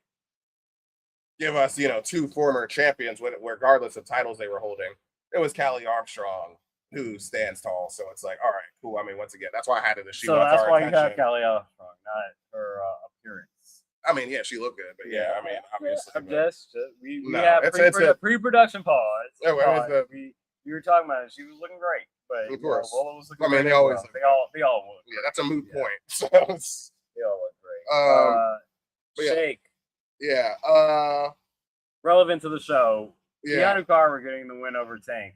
give us, 2 former champions, regardless of titles they were holding, it was Callie Armstrong who stands tall. So it's like, all right, cool. I mean, once again, that's why I had it. So that's why you have Callie Armstrong, not her appearance. I mean, yeah, she looked good, but yeah, I mean, obviously. I'm we have pre-production pause. We were talking about it. She was looking great, but of course, Lola was looking great. They always look. They all look. Yeah, that's a moot point. So they all look great. Shake. Yeah. Relevant to the show. Yeah. Keanu Carver getting the win over Tank.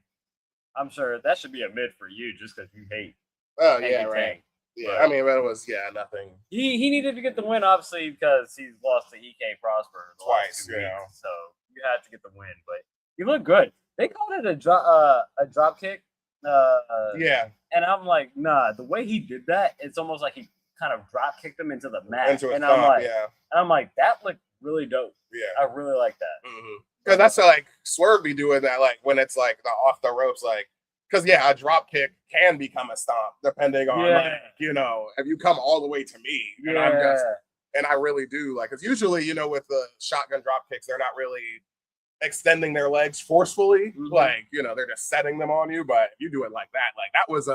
I'm sure that should be a mid for you, just because you hate. Oh yeah, right. Tank. Yeah, I mean, but it was nothing. He needed to get the win, obviously, because he's lost to EK Prosper twice. So you had to get the win, but you look good. They called it a drop kick. And I'm like, nah. The way he did that, it's almost like he kind of drop kicked him into the mat. I'm like, that looked really dope. Yeah, I really like that. Because that's like Swerve be doing that, like when it's like the off the ropes, like. Because, a drop kick can become a stomp, depending on, if you come all the way to me. And I really do. Like, because usually, with the shotgun drop kicks, they're not really extending their legs forcefully. Like, they're just setting them on you. But if you do it like that was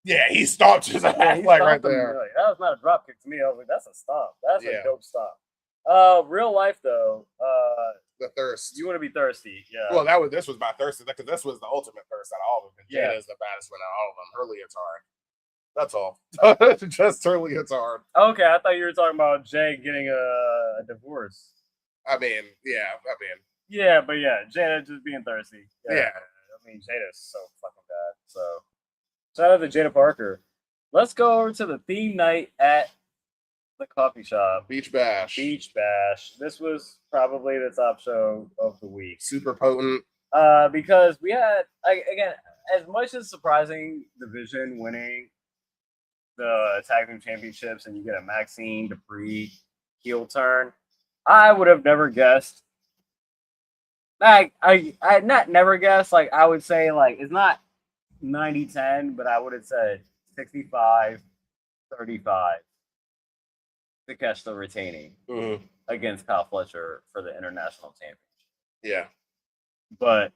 he stomped his ass right there. Really. That was not a drop kick to me. I was like, that's a stomp. That's a dope stomp. Real life, though. The thirst. You want to be thirsty, yeah. Well, this was my thirst, because this was the ultimate thirst out of all of them. Jada is the baddest one out of all of them. Her leotard. That's all. Just her leotard. Okay, I thought you were talking about Jay getting a divorce. I mean, Jada just being thirsty. Yeah. I mean, Jada's so fucking bad. So, shout out to Jada Parker. Let's go over to the theme night at the coffee shop. Beach Bash. Beach Bash. This was probably the top show of the week. Super potent. Because we had, again, as much as surprising Division winning the tag team championships, and you get a Maxine Dupree heel turn, I would have never guessed. I not never guessed. Like, I would say, like, it's not 90-10, but I would have said 65-35 to catch the retaining against Kyle Fletcher for the international championship. Yeah. But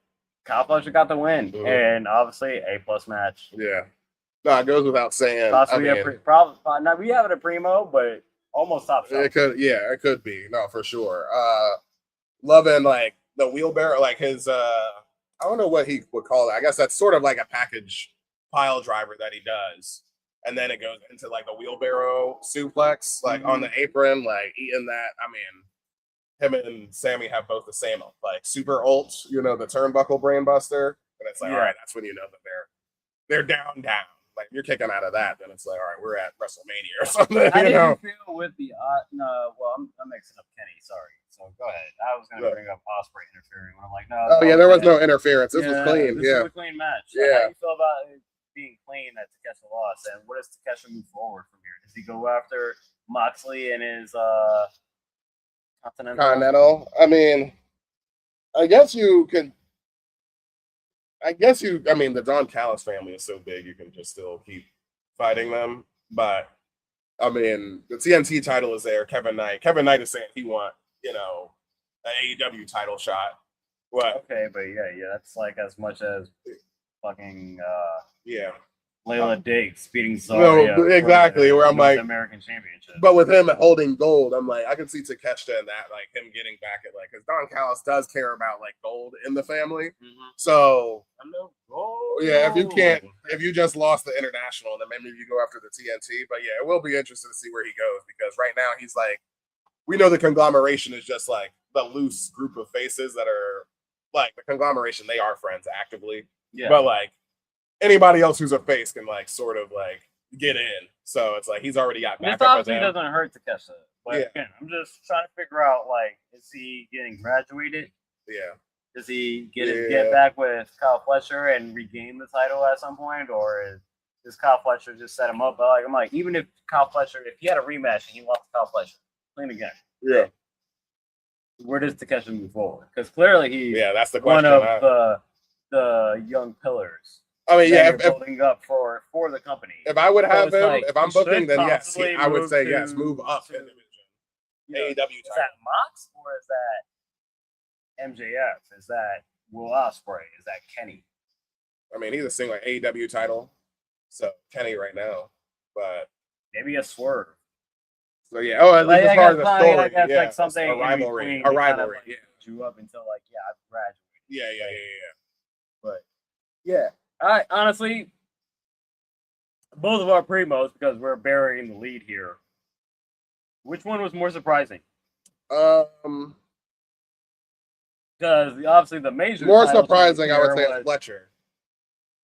Kyle Fletcher got the win, and obviously A+ match. Yeah. No, it goes without saying. Possibly now we have it a primo, but almost top shelf. It could be. No, for sure. Loving like the wheelbarrow, like his I don't know what he would call it. I guess that's sort of like a package pile driver that he does. And then it goes into like the wheelbarrow suplex, like on the apron, like eating that. I mean, him and Sami have both the same like super ult, the turnbuckle brainbuster. And it's like, all right, that's when you know that they're down. Like you're kicking out of that, then it's like, all right, we're at WrestleMania or something. How did you feel with the I'm mixing up Kenny, sorry. So go ahead. I was gonna bring up Ospreay interfering when I'm like, no. Oh yeah, there was no interference. This was clean. This was a clean match. Like, how do you feel about it being clean that Takeshita lost? And what does Takeshita move forward from here? Does he go after Moxley and his Continental? I mean, the Don Callis family is so big, you can just still keep fighting them. But, I mean, the TNT title is there. Kevin Knight is saying he wants, an AEW title shot. What? Okay, but yeah, that's like as much as fucking Layla Diggs beating Zarya. No, exactly. Where I'm like American Championship. But with him holding gold, I'm like, I can see Takeshita in that, like him getting back at because Don Callis does care about like gold in the family. So I know gold. Yeah, if you just lost the international, then maybe you go after the TNT. But yeah, it will be interesting to see where he goes because right now he's like, we know the conglomeration is just like the loose group of faces that are like the conglomeration. They are friends actively, but like anybody else who's a face can like sort of like get in. So it's like he's already got backup. This obviously doesn't hurt Takeshita. But again, I'm just trying to figure out like, is he getting graduated? Yeah. Does he get back with Kyle Fletcher and regain the title at some point, or does Kyle Fletcher just set him up? But I'm like, even if Kyle Fletcher, if he had a rematch and he lost Kyle Fletcher, clean again. Yeah. Where does Takeshita move forward? Because clearly that's the question. One of the young pillars. I mean, if building up for the company. If I would have him, like, if I'm booking, then yes, I would say yes, move up in division. AEW title. Is that Mox or is that MJF? Is that Will Ospreay? Is that Kenny? I mean, he's a single AEW title, so Kenny right now, but maybe a Swerve. So yeah, at least as part of the story, like something a rivalry, drew up until like I've graduated. Yeah. But yeah, I honestly, both of our primos, because we're burying the lead here. Which one was more surprising? Because obviously the major. More surprising, I would say, is Fletcher.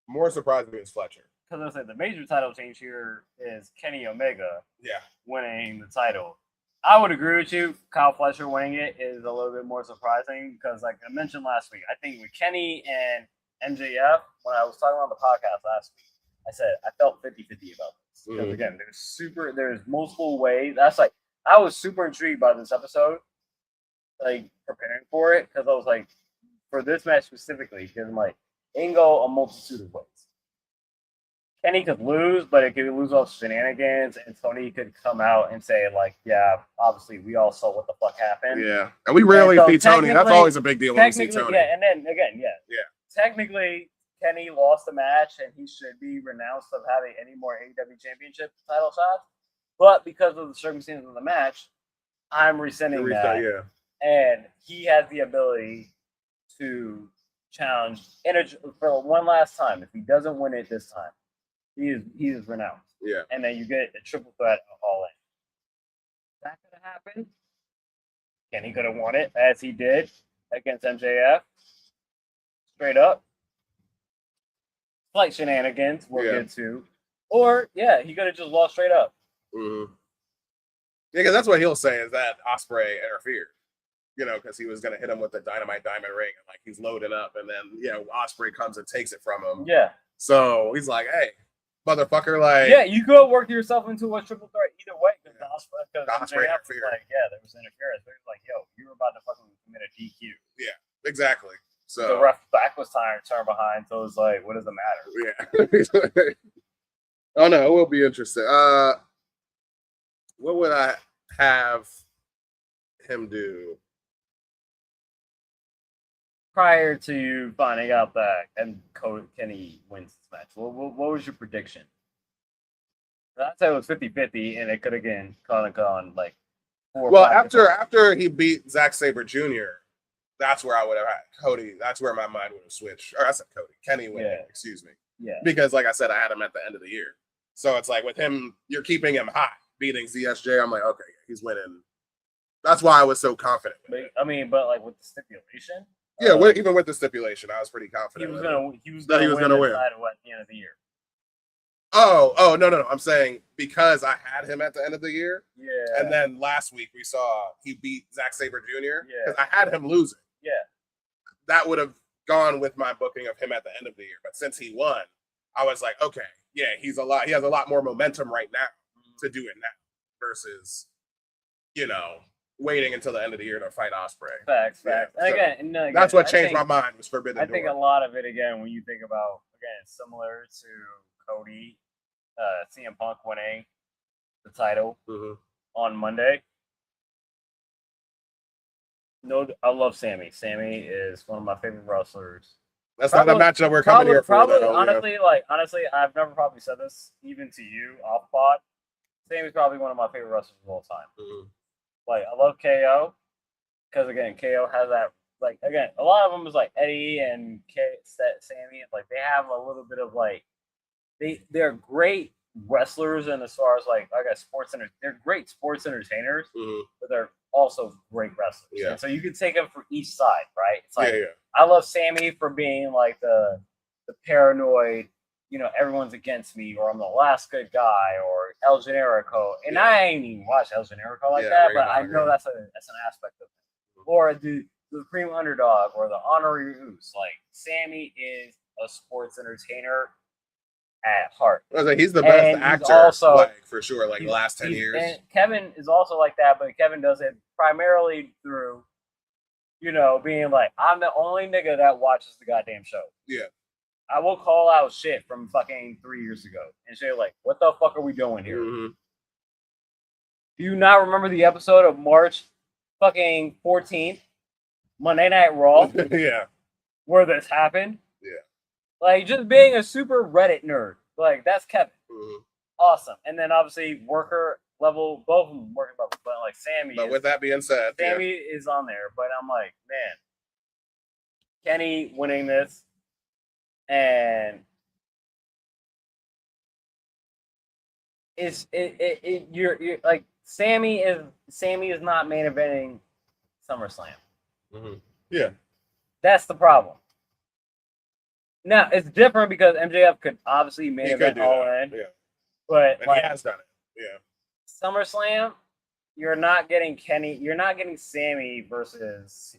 More surprising is Fletcher. Because I said the major title change here is Kenny Omega. Yeah. Winning the title. I would agree with you. Kyle Fletcher winning it is a little bit more surprising because, like I mentioned last week, I think with Kenny and MJF, when I was talking on the podcast last week, I said I felt 50-50 about this. Because again, there's multiple ways. That's like, I was super intrigued by this episode, like preparing for it, because I was like, for this match specifically, because I'm like, it can go a multitude of ways. Kenny could lose, but it could lose off shenanigans, and Tony could come out and say, like, yeah, obviously we all saw what the fuck happened. Yeah, and we rarely see Tony. That's always a big deal when we see Tony. Yeah, and then again, technically, Kenny lost the match, and he should be renounced of having any more AEW Championship title shots. But because of the circumstances of the match, I'm rescinding that. Yeah. And he has the ability to challenge for one last time. If he doesn't win it this time, he is renounced. Yeah. And then you get a triple threat all in. That could have happened. Kenny could have won it, as he did against MJF. Straight up. Slight shenanigans we'll get to. Or, he could have just lost straight up. Mm-hmm. Yeah, because that's what he'll say is that Ospreay interfered. Because he was gonna hit him with the Dynamite Diamond Ring, and like he's loading up, and then Ospreay comes and takes it from him. Yeah. So he's like, "Hey, motherfucker!" Like, yeah, you could work yourself into a triple threat either way because Ospreay interfered. Like, yeah, there was interference. But he was like, "Yo, you were about to fucking commit a DQ." Yeah, exactly. So the ref back was turned behind, so it was like, what does it matter? Yeah. Oh no, it will be interesting. What would I have him do? Prior to finding out that Kenny wins this match, what was your prediction? I'd say it was 50-50, and it could have gone like 4 or 5 after he beat Zack Sabre Jr., that's where I would have had Cody. That's where my mind would have switched. Or I said Cody. Kenny winning, excuse me. Yeah. Because like I said, I had him at the end of the year. So it's like with him, you're keeping him hot, beating ZSJ. I'm like, okay, he's winning. That's why I was so confident. But like with the stipulation. Yeah, even with the stipulation, I was pretty confident. He was gonna win the title at the end of the year. Oh, no. I'm saying because I had him at the end of the year. Yeah. And then last week we saw he beat Zack Sabre Jr. Yeah. Because I had him losing. Yeah. That would have gone with my booking of him at the end of the year. But since he won, I was like, okay, yeah, he has a lot more momentum right now to do it now versus, waiting until the end of the year to fight Ospreay. Facts. Yeah, and again, that's what changed my mind was Forbidden Door. I think a lot of it, again, when you think about, similar to Cody, CM Punk winning the title on Monday. No, I love Sami. Sami is one of my favorite wrestlers. That's not a match that we're coming here for. Honestly, I've never probably said this even to you off pod. Sami's probably one of my favorite wrestlers of all time. Like, I love KO because, again, KO has that, like, again, a lot of them is like Eddie and Sami. Like, they have a little bit of like, they're great wrestlers, and as far as like I guess they're great sports entertainers, but they're also great wrestlers. Yeah. And so you can take them for each side, right? It's like yeah. I love Sami for being like the paranoid, everyone's against me, or I'm the last good guy, or El Generico. And I ain't even watched El Generico like that, but I know that's an aspect of it. Or the supreme underdog, or the honorary Uso. Like, Sami is a sports entertainer at heart. He's the best actor, also, for sure, the last 10 years. And Kevin is also like that, but Kevin does it primarily through, being like, I'm the only nigga that watches the goddamn show. Yeah. I will call out shit from fucking 3 years ago and say, like, what the fuck are we doing here? Do you not remember the episode of March fucking 14th, Monday Night Raw? Yeah. Where this happened? Yeah. Like, just being a super Reddit nerd. Like, that's Kevin. Awesome. And then, obviously, worker level, both of them working level. But, like, Sami. But with that being said, Sami is on there. But I'm like, man, Kenny winning this. And you're like, Sami is not main eventing SummerSlam. Yeah. That's the problem. Now, it's different because MJF could obviously main event All In. Yeah. But he has done it. Yeah. SummerSlam, you're not getting Sami versus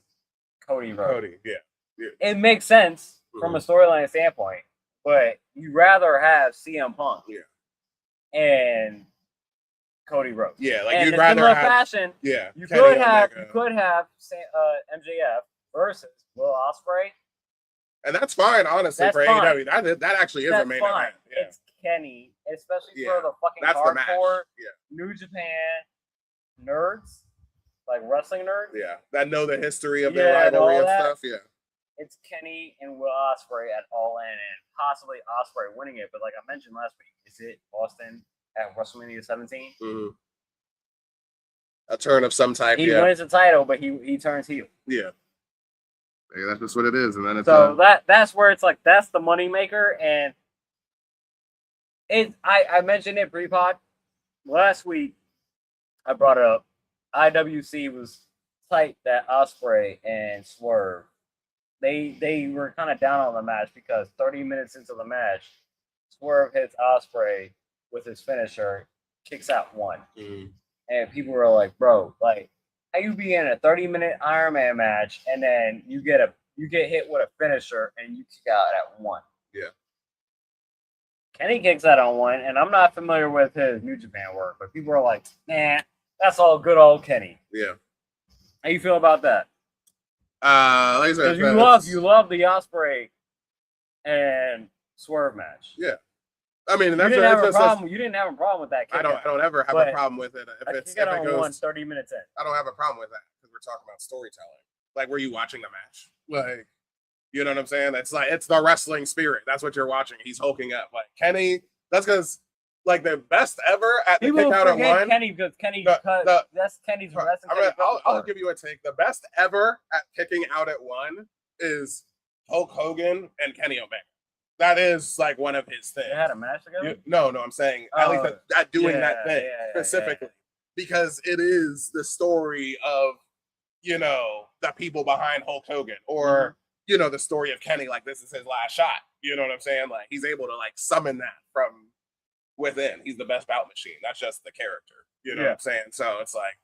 Cody Rhodes. Cody, yeah. It makes sense from a storyline standpoint, but you'd rather have CM Punk and Cody Rhodes. Yeah, like, and you'd rather have fashion. Yeah. You could have MJF versus Will Ospreay. And that's fine, honestly, for AEW. That actually is a main event. Yeah. It's Kenny, especially for the fucking hardcore New Japan nerds, like wrestling nerds. Yeah, that know the history of their rivalry and stuff. Yeah. It's Kenny and Will Ospreay at All In, and possibly Ospreay winning it. But like I mentioned last week, is it Austin at WrestleMania 17? A turn of some type. He wins the title, but he turns heel. Yeah. Yeah, that's just what it is, and then it's so that's where it's like that's the moneymaker, and I mentioned it pre-pod last week. I brought it up. IWC was tight that Ospreay and Swerve. They were kind of down on the match because 30 minutes into the match, Swerve hits Ospreay with his finisher, kicks out one. and people were like, "Bro, like, how you be in a 30-minute Iron Man match and then you get hit with a finisher and you kick out at 1?" Yeah. Kenny kicks out on 1, and I'm not familiar with his New Japan work, but people are like, "Nah, that's all good old Kenny." Yeah. How you feel about that? Like I said, Because you love the Ospreay and Swerve match. Yeah. I mean, You didn't have a problem with that. I don't ever have a problem with it. If it goes 30 minutes in, I don't have a problem with that because we're talking about storytelling. Like, were you watching the match? Like, you know what I'm saying? It's the wrestling spirit. That's what you're watching. He's hulking up. Like Kenny. That's because like the best ever at the kick out at 1. Kenny because that's Kenny's wrestling. I'll give you a take. The best ever at kicking out at 1 is Hulk Hogan and Kenny Omega. That is like one of his things. They had a match together? No, I'm saying at least at doing that thing specifically. Because it is the story of, the people behind Hulk Hogan or, the story of Kenny, like this is his last shot. You know what I'm saying? Like he's able to like summon that from within. He's the best bout machine. That's just the character. You know what I'm saying? So it's like,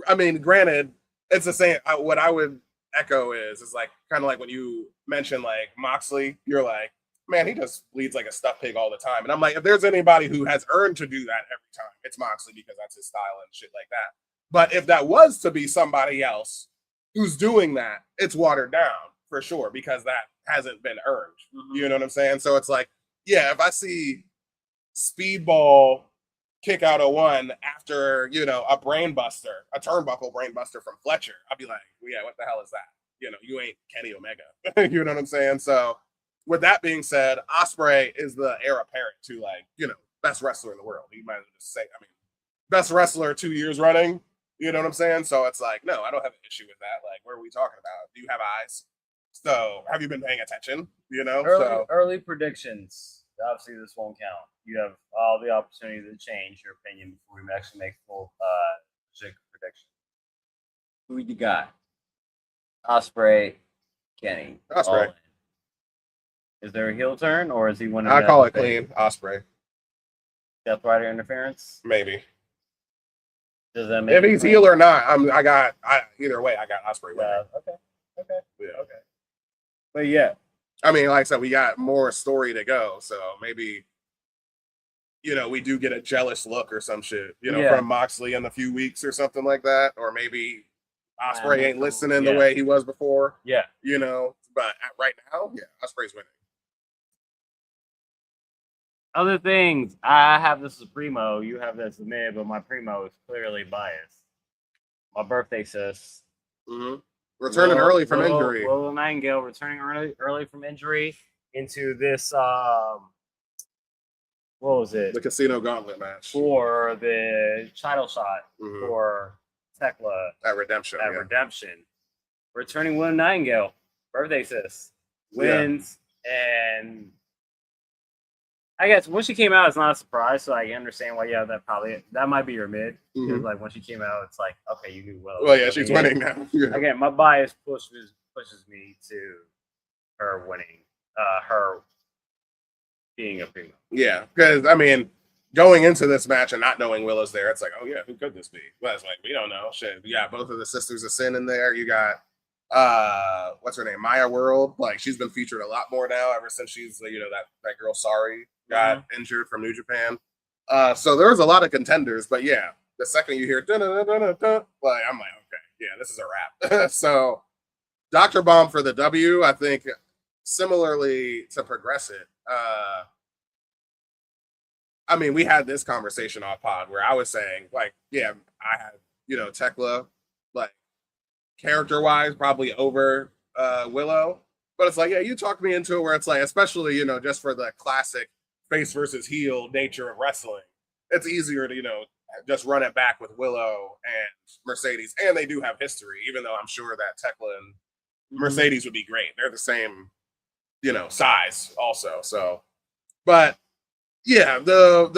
I mean, granted, it's the same. What I would echo is like kind of like when you mention like Moxley, you're like, man, he just bleeds like a stuffed pig all the time. And I'm like, if there's anybody who has earned to do that every time, it's Moxley because that's his style and shit like that. But if that was to be somebody else who's doing that, it's watered down for sure because that hasn't been earned. You know what I'm saying? So it's like, yeah, if I see Speedball kick out a 1 after, a brain buster, a turnbuckle brain buster from Fletcher, I'll be like, well, yeah, what the hell is that? You ain't Kenny Omega. You know what I'm saying? So with that being said, Ospreay is the heir apparent to like, best wrestler in the world. You might as well just say, I mean, best wrestler 2 years running. You know what I'm saying? So it's like, no, I don't have an issue with that. Like, what are we talking about? Do you have eyes? So have you been paying attention? Early predictions. Obviously, this won't count. You have all the opportunity to change your opinion before we actually make full prediction. Who you got? Ospreay, Kenny. Ospreay. Is there a heel turn, or is he winning? I call it clean. Ospreay. Death Rider interference? Maybe. Does that make if he's heel or not? Either way. I got Ospreay winning. Okay. Yeah. Okay. But yeah. I mean, like I said, we got more story to go, so maybe we do get a jealous look or some shit, from Moxley in a few weeks or something like that, or maybe Ospreay ain't listening the way he was before. Yeah. But right now, Ospreay's winning. Other things, I have this as primo, you have this as mid, but my primo is clearly biased. My birthday sis. Returning early from injury. Willow Nightingale returning early from injury into this, what was it? The Casino Gauntlet match. For the title shot for Tekla. At Redemption. Redemption. Returning Willow Nightingale. Birthday sis. Wins. And I guess when she came out, it's not a surprise, so I understand why. Yeah, that might be your mid. Because like when she came out, it's like, okay, you knew Willow. Well, yeah, she's winning now. Again, my bias pushes me to her winning, her being a primo. Yeah, because I mean, going into this match and not knowing Willow's there, it's like, oh yeah, who could this be? Well, it's like we don't know. Shit, you got both of the Sisters of Sin in there. You got what's her name, Maya World. Like she's been featured a lot more now ever since she's that girl Sari got injured from New Japan. So there was a lot of contenders, but yeah, the second you hear like I'm like, okay, yeah, this is a wrap. So Dr. Bomb for the W. I think similarly to Progress It. I mean, we had this conversation off pod where I was saying, like, yeah, I had, Tekla, like, character-wise, probably over Willow. But it's like, yeah, you talked me into it where it's like, especially, just for the classic face versus heel nature of wrestling, it's easier to, just run it back with Willow and Mercedes. And they do have history, even though I'm sure that Tekla and Mercedes would be great. They're the same, size also. So, but yeah, the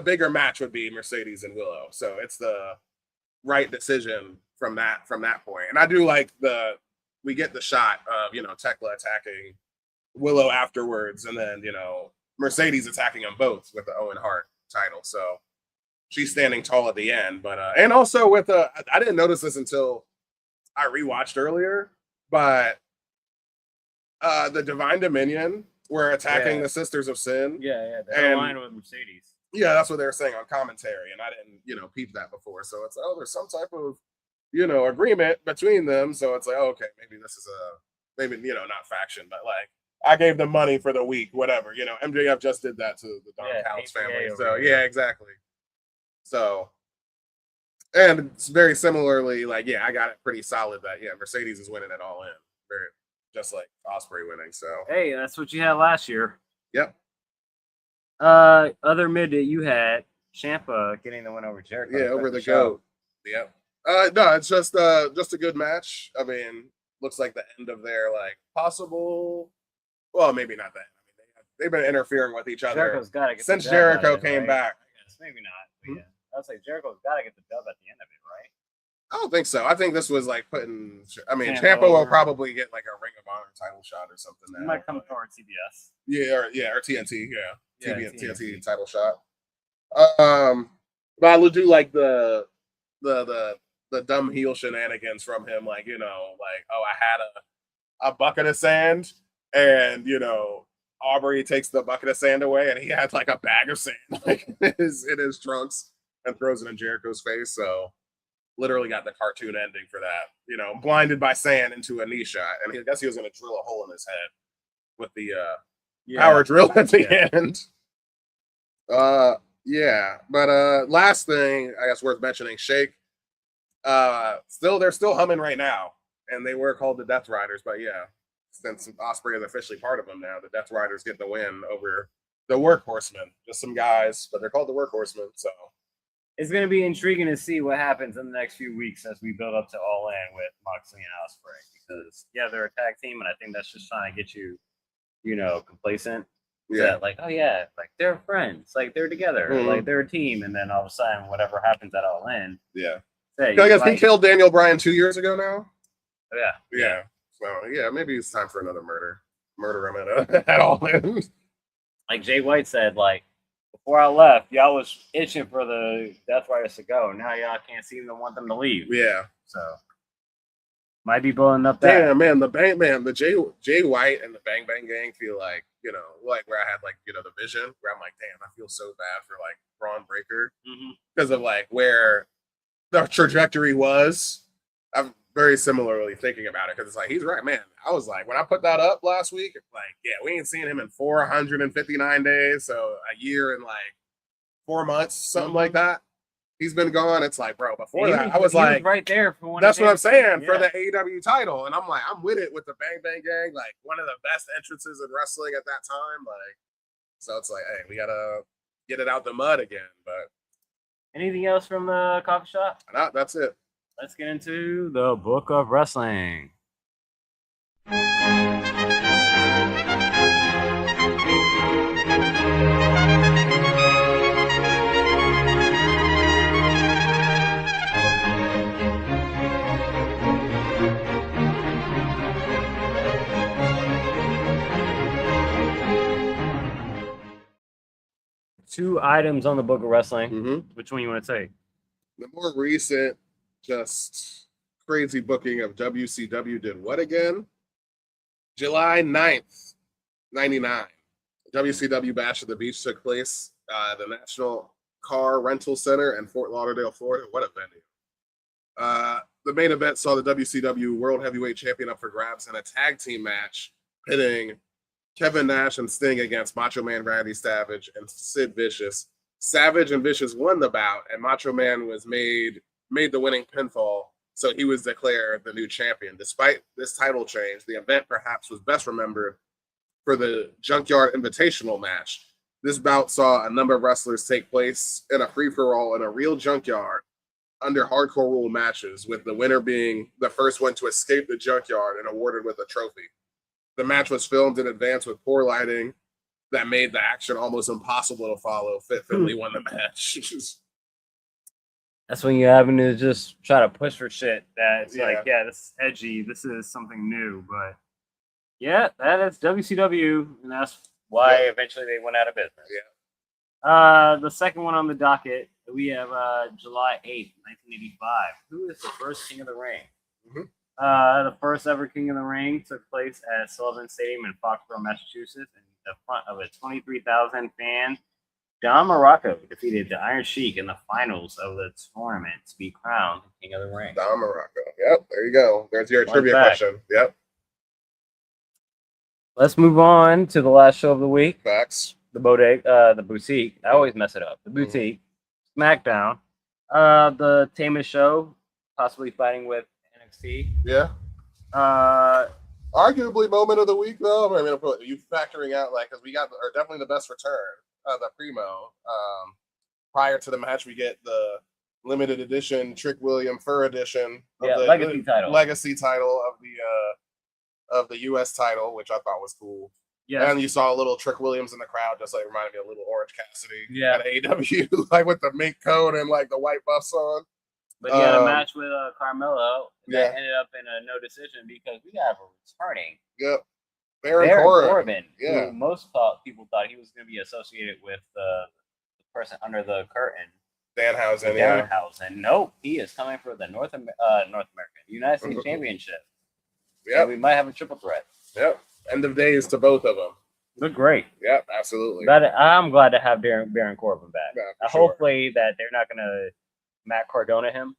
bigger match would be Mercedes and Willow. So it's the right decision from that point. And I do like we get the shot of, Tekla attacking Willow afterwards, and then, Mercedes attacking them both with the Owen Hart title. So she's standing tall at the end. But and also with I didn't notice this until I rewatched earlier, but the Divine Dominion were attacking the Sisters of Sin. Yeah. They're aligned with Mercedes. Yeah, that's what they were saying on commentary, and I didn't, peep that before. So it's there's some type of, agreement between them. So it's like, okay, maybe this is maybe not faction, but like I gave them money for the week, whatever. MJF just did that to the Don Callis family. So yeah, exactly. So, and it's very similarly, like, I got it pretty solid that Mercedes is winning it all in, very just like Ospreay winning. So hey, that's what you had last year. Yep. Other mid that you had, Ciampa getting the win over Jericho. Yeah, over the GOAT. Yep. No, it's just a good match. I mean, looks like the end of their like possible. Well, maybe not that. I mean, they've been interfering with each other since Jericho came back. I guess maybe not. But yeah, I was like, Jericho's got to get the dub at the end of it, right? I don't think so. I think this was like putting. I mean, Ciampa will probably get like a Ring of Honor title shot or something. He might come towards CBS. Or TNT. Yeah, TNT title shot. But I would do like the dumb heel shenanigans from him, like I had a bucket of sand, and Aubrey takes the bucket of sand away, and he had like a bag of sand like in his trunks and throws it in Jericho's face. So literally got the cartoon ending for that. Blinded by sand into a knee shot, and I guess he was going to drill a hole in his head with the power drill at the end. But last thing I guess worth mentioning, Shake. They're still humming right now, and they were called the Death Riders, but since Ospreay is officially part of them now, the Death Riders get the win over the Workhorsemen. Just some guys, but they're called the Workhorsemen. So it's going to be intriguing to see what happens in the next few weeks as we build up to All In with Moxley and Ospreay, because they're a tag team, and I think that's just trying to get you, complacent. Yeah, like, oh yeah, like they're friends, like they're together, like they're a team, and then all of a sudden, whatever happens at All In, I guess he killed Daniel Bryan 2 years ago now. Yeah. So maybe it's time for another murder him at All In. Like Jay White said, like before I left, y'all was itching for the Death Riders to go. Now y'all can't seem to want them to leave. Yeah. So might be blowing up that. Damn, man, the Jay White and the Bang Bang Gang feel like, like where I had like, the vision where I'm like, damn, I feel so bad for like Braun Breaker because of like where the trajectory was. I'm very similarly thinking about it because it's like, he's right, man. I was like, when I put that up last week, like, we ain't seen him in 459 days. So a year and like 4 months, something like that. He's been gone. It's like, bro, before that, I was like, right there for one. That's what I'm saying for the AEW title, and I'm like, I'm with it with the Bang Bang Gang, like one of the best entrances in wrestling at that time. Like, so it's like, hey, we gotta get it out the mud again. But anything else from the coffee shop? No, that's it. Let's get into the Book of Wrestling. 2 items on the Book of Wrestling. Which one you want to take? The more recent, just crazy booking of WCW did what again? July 9th, 99. WCW Bash at the Beach took place. The National Car Rental Center in Fort Lauderdale, Florida. What a venue. The main event saw the WCW World Heavyweight Champion up for grabs in a tag team match pitting Kevin Nash and Sting against Macho Man Randy Savage and Sid Vicious. Savage and Vicious won the bout, and Macho Man was made the winning pinfall, so he was declared the new champion. Despite this title change, the event perhaps was best remembered for the Junkyard Invitational match. This bout saw a number of wrestlers take place in a free-for-all in a real junkyard under hardcore rule matches, with the winner being the first one to escape the junkyard and awarded with a trophy. The match was filmed in advance with poor lighting that made the action almost impossible to follow. Fit Finley won the match. That's when you're having to just try to push for shit that's like, this is edgy, this is something new. But that is WCW, and that's why eventually they went out of business. Yeah. The second one on the docket We have July 8th, 1985. Who is the first King of the Ring? Mhm. The first ever King of the Ring took place at Sullivan Stadium in Foxborough, Massachusetts, in the front of a 23,000 fan. Don Morocco defeated the Iron Sheik in the finals of the tournament to be crowned King of the Ring. Don Morocco. Yep, there you go. There's your Fun trivia fact. question. Yep. Let's move on to the last show of the week. Facts. The boutique. I always mess it up. The boutique. SmackDown. The Tamus show, possibly fighting with NXT. Yeah. Arguably moment of the week, though. I mean, you factoring out, like, because we got definitely the best return of the Primo. Prior to the match, we get the limited edition Trick William Fur edition of the legacy title. Legacy title of the U.S. title, which I thought was cool. Yeah, and you saw a little Trick Williams in the crowd, just like reminded me of a little Orange Cassidy at AEW, like with the mink coat and like the white buffs on. But he had a match with Carmelo that ended up in a no decision because we have a returning. Yep. Baron Corbin. Yeah. Who most people thought he was going to be associated with the person under the curtain. Danhausen. Danhausen. Nope. He is coming for the North American United States Championship. Yeah. We might have a triple threat. Yep. End of days to both of them. Look great. Yep, absolutely. I'm glad to have Baron Corbin back. Yeah, hopefully that they're not going to Matt Cardona him.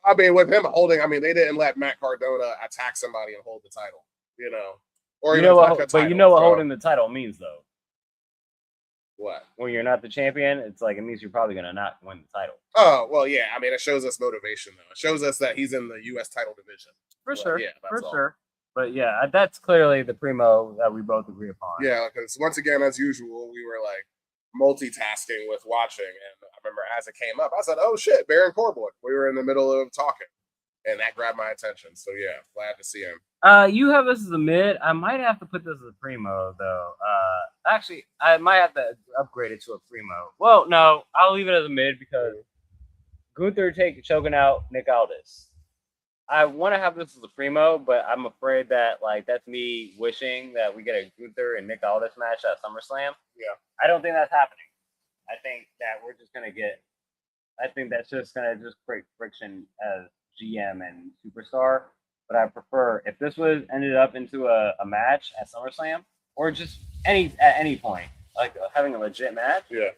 I mean, with him holding, I mean, they didn't let Matt Cardona attack somebody and hold the title, you know. Or even touch a title. But you know what holding the title means, though. What? When you're not the champion, it's like it means you're probably going to not win the title. Oh, well, yeah. I mean, it shows us motivation, though. It shows us that he's in the U.S. title division. For sure. Yeah, for sure. But yeah, that's clearly the Primo that we both agree upon. Yeah, because once again, as usual, we were like multitasking with watching. And I remember as it came up, I said, oh shit, Baron Corbin. We were in the middle of talking. And that grabbed my attention. So yeah, glad to see him. You have this as a mid. I might have to put this as a Primo, though. Actually, I might have to upgrade it to a Primo. Well, no, I'll leave it as a mid because Gunther choking out Nick Aldis. I want to have this as a Primo, but I'm afraid that that's me wishing that we get a Gunther and Nick Aldis match at SummerSlam. Yeah. I don't think that's happening. I think that we're just gonna get. I think that's just gonna create friction as GM and superstar. But I prefer if this was ended up into a match at SummerSlam or just at any point, like having a legit match. Yeah.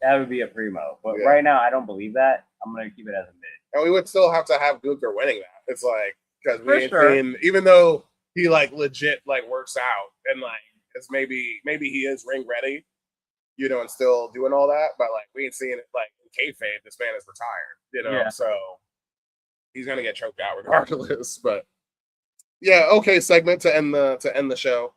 That would be a Primo. But right now, I don't believe that. I'm gonna keep it as a mid. And we would still have to have Gunther winning that. It's like, because we ain't seen, even though he like legit like works out and like it's maybe he is ring ready, you know, and still doing all that, but like we ain't seeing it like in kayfabe. This man is retired, you know, so he's gonna get choked out regardless. But yeah, okay, segment to end the show.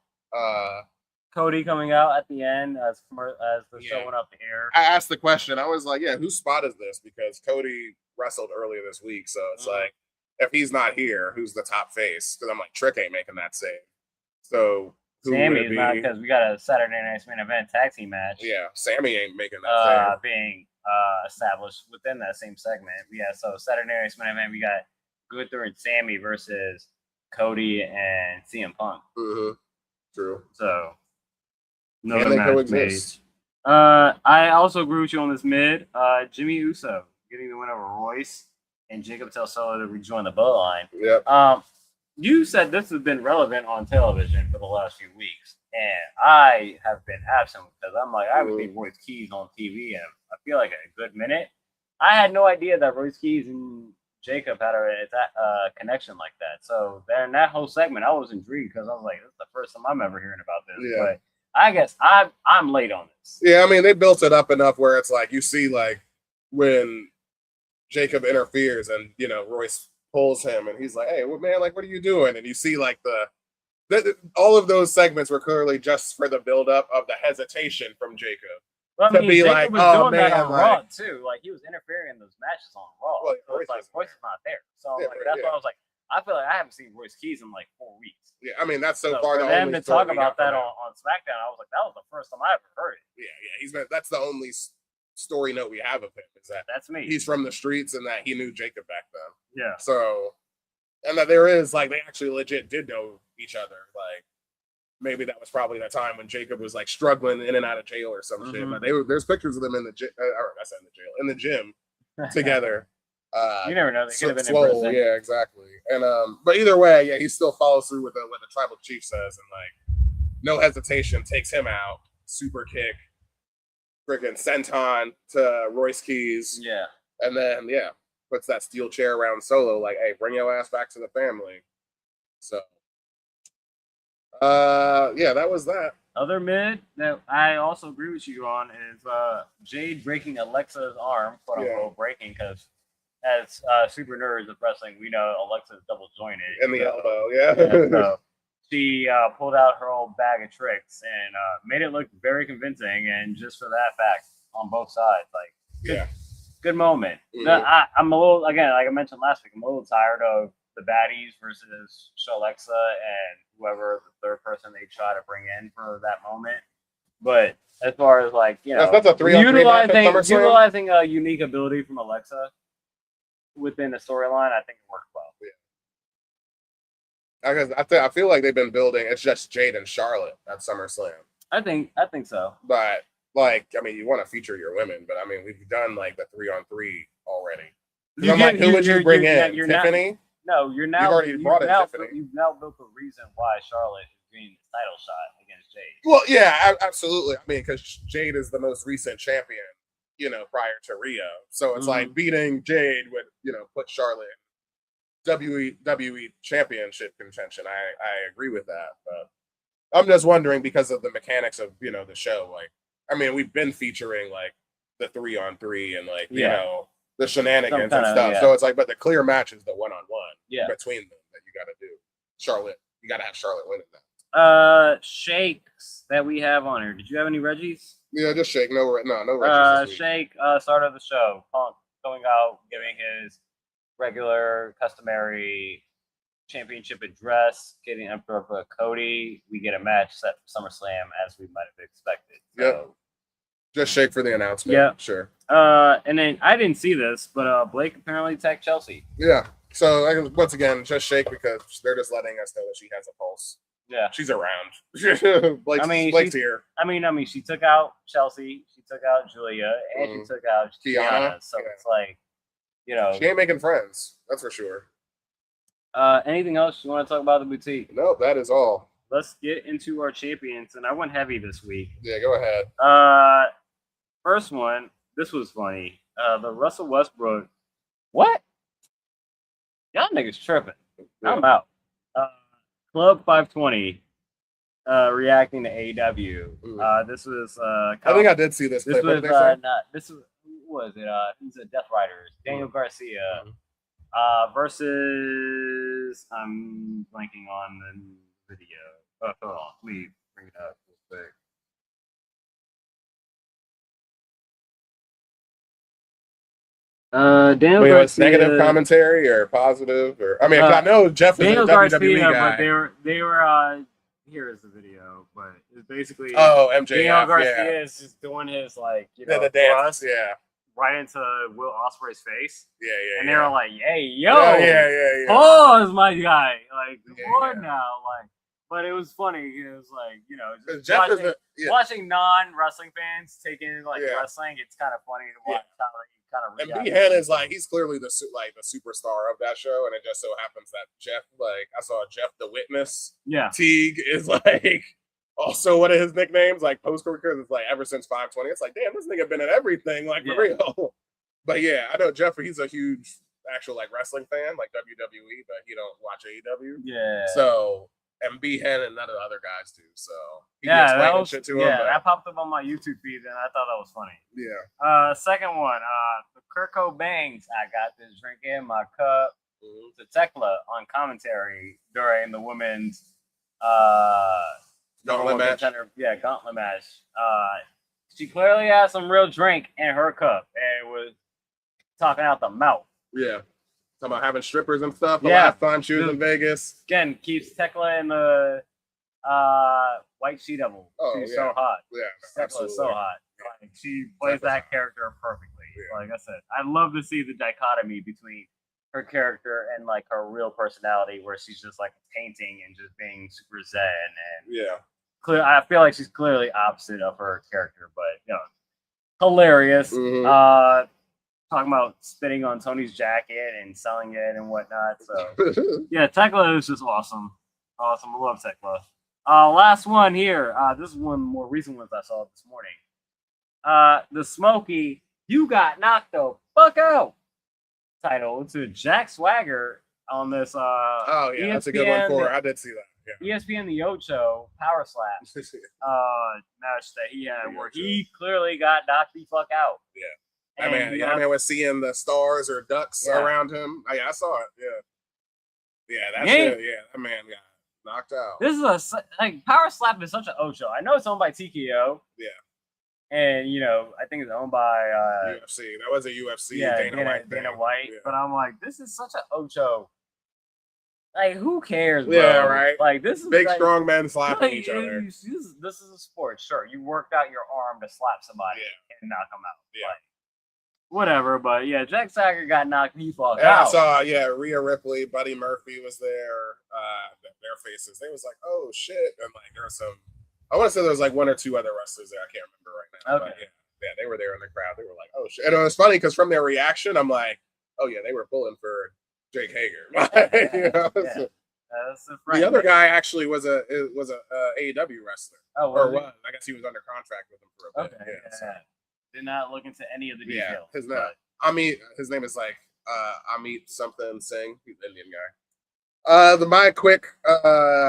Cody coming out at the end as the show went off the air. I asked the question. I was like, yeah, whose spot is this? Because Cody wrestled earlier this week. So it's like, if he's not here, who's the top face? Because I'm like, Trick ain't making that save. So who Sami would it is be? not, because we got a Saturday Night Main Event tag team match. Yeah, Sami ain't making that save. Being established within that same segment. Yeah, so Saturday Night Main Event, we got Gunther and Sami versus Cody and CM Punk. Mm-hmm. True. So can they coexist? I also agree with you on this mid. Jimmy Uso getting the win over Royce and Jacob Del Solo to rejoin the Bloodline. Yep. You said this has been relevant on television for the last few weeks, and I have been absent because I'm like, I would think Royce Keys on TV, and I feel like a good minute. I had no idea that Royce Keys and Jacob had a connection like that. So in that whole segment, I was intrigued because I was like, this is the first time I'm ever hearing about this. Yeah. But I guess I'm late on this. Yeah, I mean, they built it up enough where it's like you see like when Jacob interferes and, you know, Royce pulls him and he's like, hey, well, man, like, what are you doing? And you see like all of those segments were clearly just for the buildup of the hesitation from Jacob. Well, I mean, Jacob like, was doing that on Raw too. Like he was interfering in those matches on Raw. Well, so it's like Royce is not there. So that's why I was like, I feel like I haven't seen Royce Keys in like 4 weeks. Yeah, I mean that's so far for the them only to talk about that on SmackDown. I was like, that was the first time I ever heard it. Yeah. That's the only story note we have of him is that that's me. He's from the streets and that he knew Jacob back then. Yeah. So, and that there is like they actually legit did know each other. Like maybe that was probably the time when Jacob was like struggling in and out of jail or some shit. But there's pictures of them in the gym, or I said in the jail, in the gym together. You never know. They could have been swole, in prison. yeah, exactly. And but either way, yeah, he still follows through with what the tribal chief says, and like no hesitation takes him out, super kick, freaking senton to Royce Keys, Yeah, and then puts that steel chair around Solo, like, hey, bring your ass back to the family. So. That was that. Other mid that I also agree with you on is Jade breaking Alexa's arm, quote unquote breaking, because as super nerds of wrestling, we know Alexa's double jointed in the elbow. So she pulled out her old bag of tricks and made it look very convincing, and just for that fact, on both sides, like good moment. I'm a little, again, like I mentioned last week, I'm a little tired of the baddies versus Shalexa and whoever the third person they try to bring in for that moment. But as far as like, you know, that's a 3-on-3 utilizing a unique ability from Alexa within the storyline, I think it worked well. Because I feel like they've been building. It's just Jade and Charlotte at SummerSlam. I think so. But like, I mean, you want to feature your women, but I mean, we've done like the 3-on-3 already. Who would you bring in? Tiffany? No, you've now built a reason why Charlotte is getting the title shot against Jade. Well, yeah, absolutely. I mean, because Jade is the most recent champion, prior to Rio. So it's like beating Jade would, put Charlotte in WWE Championship contention. I agree with that. But I'm just wondering, because of the mechanics of, the show, like, I mean, we've been featuring like the 3-on-3 and like, the shenanigans and stuff. So it's like, but the clear match is the 1-on-1 between them that you got to do. Charlotte, you got to have Charlotte winning that. Shakes that we have on here. Did you have any Reggies? Yeah, just Shake. No Reggies. Shake, start of the show. Punk going out, giving his regular, customary championship address, getting up for Cody. We get a match set for SummerSlam as we might have expected. So, just Shake for the announcement. Yeah, sure. And then I didn't see this, but Blake apparently tagged Chelsea. Yeah. So once again, just Shake, because they're just letting us know that she has a pulse. Yeah, she's around. Blake's here. I mean, she took out Chelsea, she took out Julia, and she took out Kiana. So it's like, she ain't making friends. That's for sure. Anything else you want to talk about the boutique? Nope, that is all. Let's get into our champions, and I went heavy this week. Yeah, go ahead. First one, this was funny. The Russell Westbrook. What? Y'all niggas tripping. Yeah. I'm out. Club 520 reacting to AEW. This was I think I did see this. This was who was it? Who's the Death Riders? Daniel Garcia versus I'm blanking on the video. Oh, hold on, please bring it up real quick. Daniel Garcia, negative commentary or positive, or I mean, I know Jeff is a WWE guy. But they were here is the video, but it's basically MJF. Daniel Garcia is just doing his the dance, right into Will Ospreay's face. Yeah. And they were like, "Hey, yo, pause, my guy, come on now, But it was funny. It was watching non-wrestling fans taking wrestling. It's kind of funny to watch how they kind of react. And B-Hen is he's clearly the superstar of that show, and it just so happens that Jeff, I saw Jeff the Witness. Yeah, Teague is also one of his nicknames, post-career, because it's ever since 520. It's damn, this nigga been in everything, for real. But yeah, I know Jeff. He's a huge actual wrestling fan, WWE, but he don't watch AEW. Yeah. So. And B-Hen and none of the other guys do. So shit to him. That popped up on my YouTube feed, and I thought that was funny. Yeah. Second one, the Kurt Cobain's "I Got This Drink in My Cup" to Tekla on commentary during the women's gauntlet match. Gauntlet match. She clearly had some real drink in her cup and was talking out the mouth. Yeah. Talking about having strippers and stuff. The last time she was in Vegas. Again, keeps Tekla in the White She-Devil. She's so hot. Yeah, Tekla is so hot. She plays that character perfectly. Like I said, I love to see the dichotomy between her character and like her real personality, where she's just like painting and just being super zen and I feel like she's clearly opposite of her character, but hilarious. Mhm. Talking about spitting on Tony's jacket and selling it and whatnot. So yeah, Tekla is just awesome. Awesome. I love Tekla. Last one here. This is one of the more recent ones I saw this morning. The Smokey, you got knocked the fuck out title to Jack Swagger on this oh yeah, that's a good one for her. I did see that. Yeah. ESPN The Ocho Power Slap match that he had where he clearly got knocked the fuck out. Yeah. That man was seeing the stars or ducks around him. I saw it. Yeah, that's it. Yeah, that man got knocked out. This is Power Slap is such an Ocho. I know it's owned by TKO. Yeah. And I think it's owned by UFC. That was a UFC. Yeah, Dana White. Yeah. But I'm like, this is such an Ocho. Like, who cares, bro? Yeah, right. Like, this is big, strong men slapping each other. This is a sport. Sure, you worked out your arm to slap somebody and knock them out. Yeah. Like, whatever, but yeah, Jack Swagger got knocked the fuck out. I saw, Rhea Ripley, Buddy Murphy was there. Their faces, they was like, oh shit, and like there was some. I want to say there was like one or two other wrestlers there. I can't remember right now. Okay. But yeah, they were there in the crowd. They were like, oh shit, and it was funny because from their reaction, I'm like, oh yeah, they were pulling for Jake Hager. The other guy actually was a AEW wrestler. Oh, was. I guess he was under contract with them for a bit. Okay. So. Did not look into any of the details. His name is like Amit something Singh. He's an Indian guy. My quick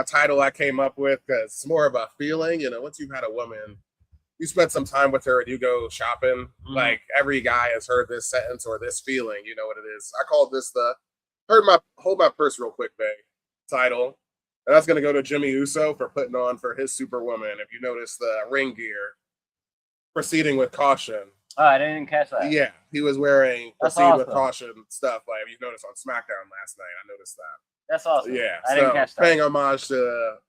title I came up with, because it's more of a feeling. Once you've had a woman, you spend some time with her and you go shopping. Mm-hmm. Like every guy has heard this sentence or this feeling. You know what it is. I called this the hold my purse real quick, babe title. And that's going to go to Jimmy Uso for putting on for his Superwoman. If you notice the ring gear, proceeding with caution. Oh, I didn't catch that. Yeah, he was wearing proceed with caution stuff. Like you noticed on SmackDown last night, I noticed that. That's awesome. Yeah, I didn't catch that. Paying homage to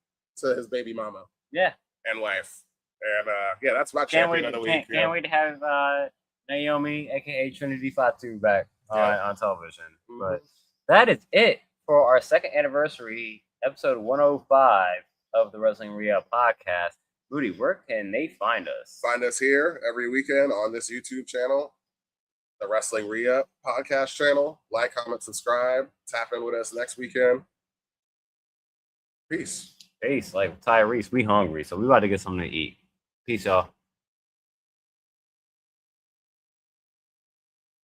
his baby mama. Yeah, and wife. And that's my champion of the week. Can't wait to have Naomi, aka Trinity Fatu, back on television. Mm-hmm. But that is it for our second anniversary, episode 105 of the Wrestling Rehab podcast. Moody, where can they find us? Find us here every weekend on this YouTube channel, the Wrestling Rehab podcast channel. Like, comment, subscribe. Tap in with us next weekend. Peace. Like Tyrese, we hungry, so we about to get something to eat. Peace, y'all.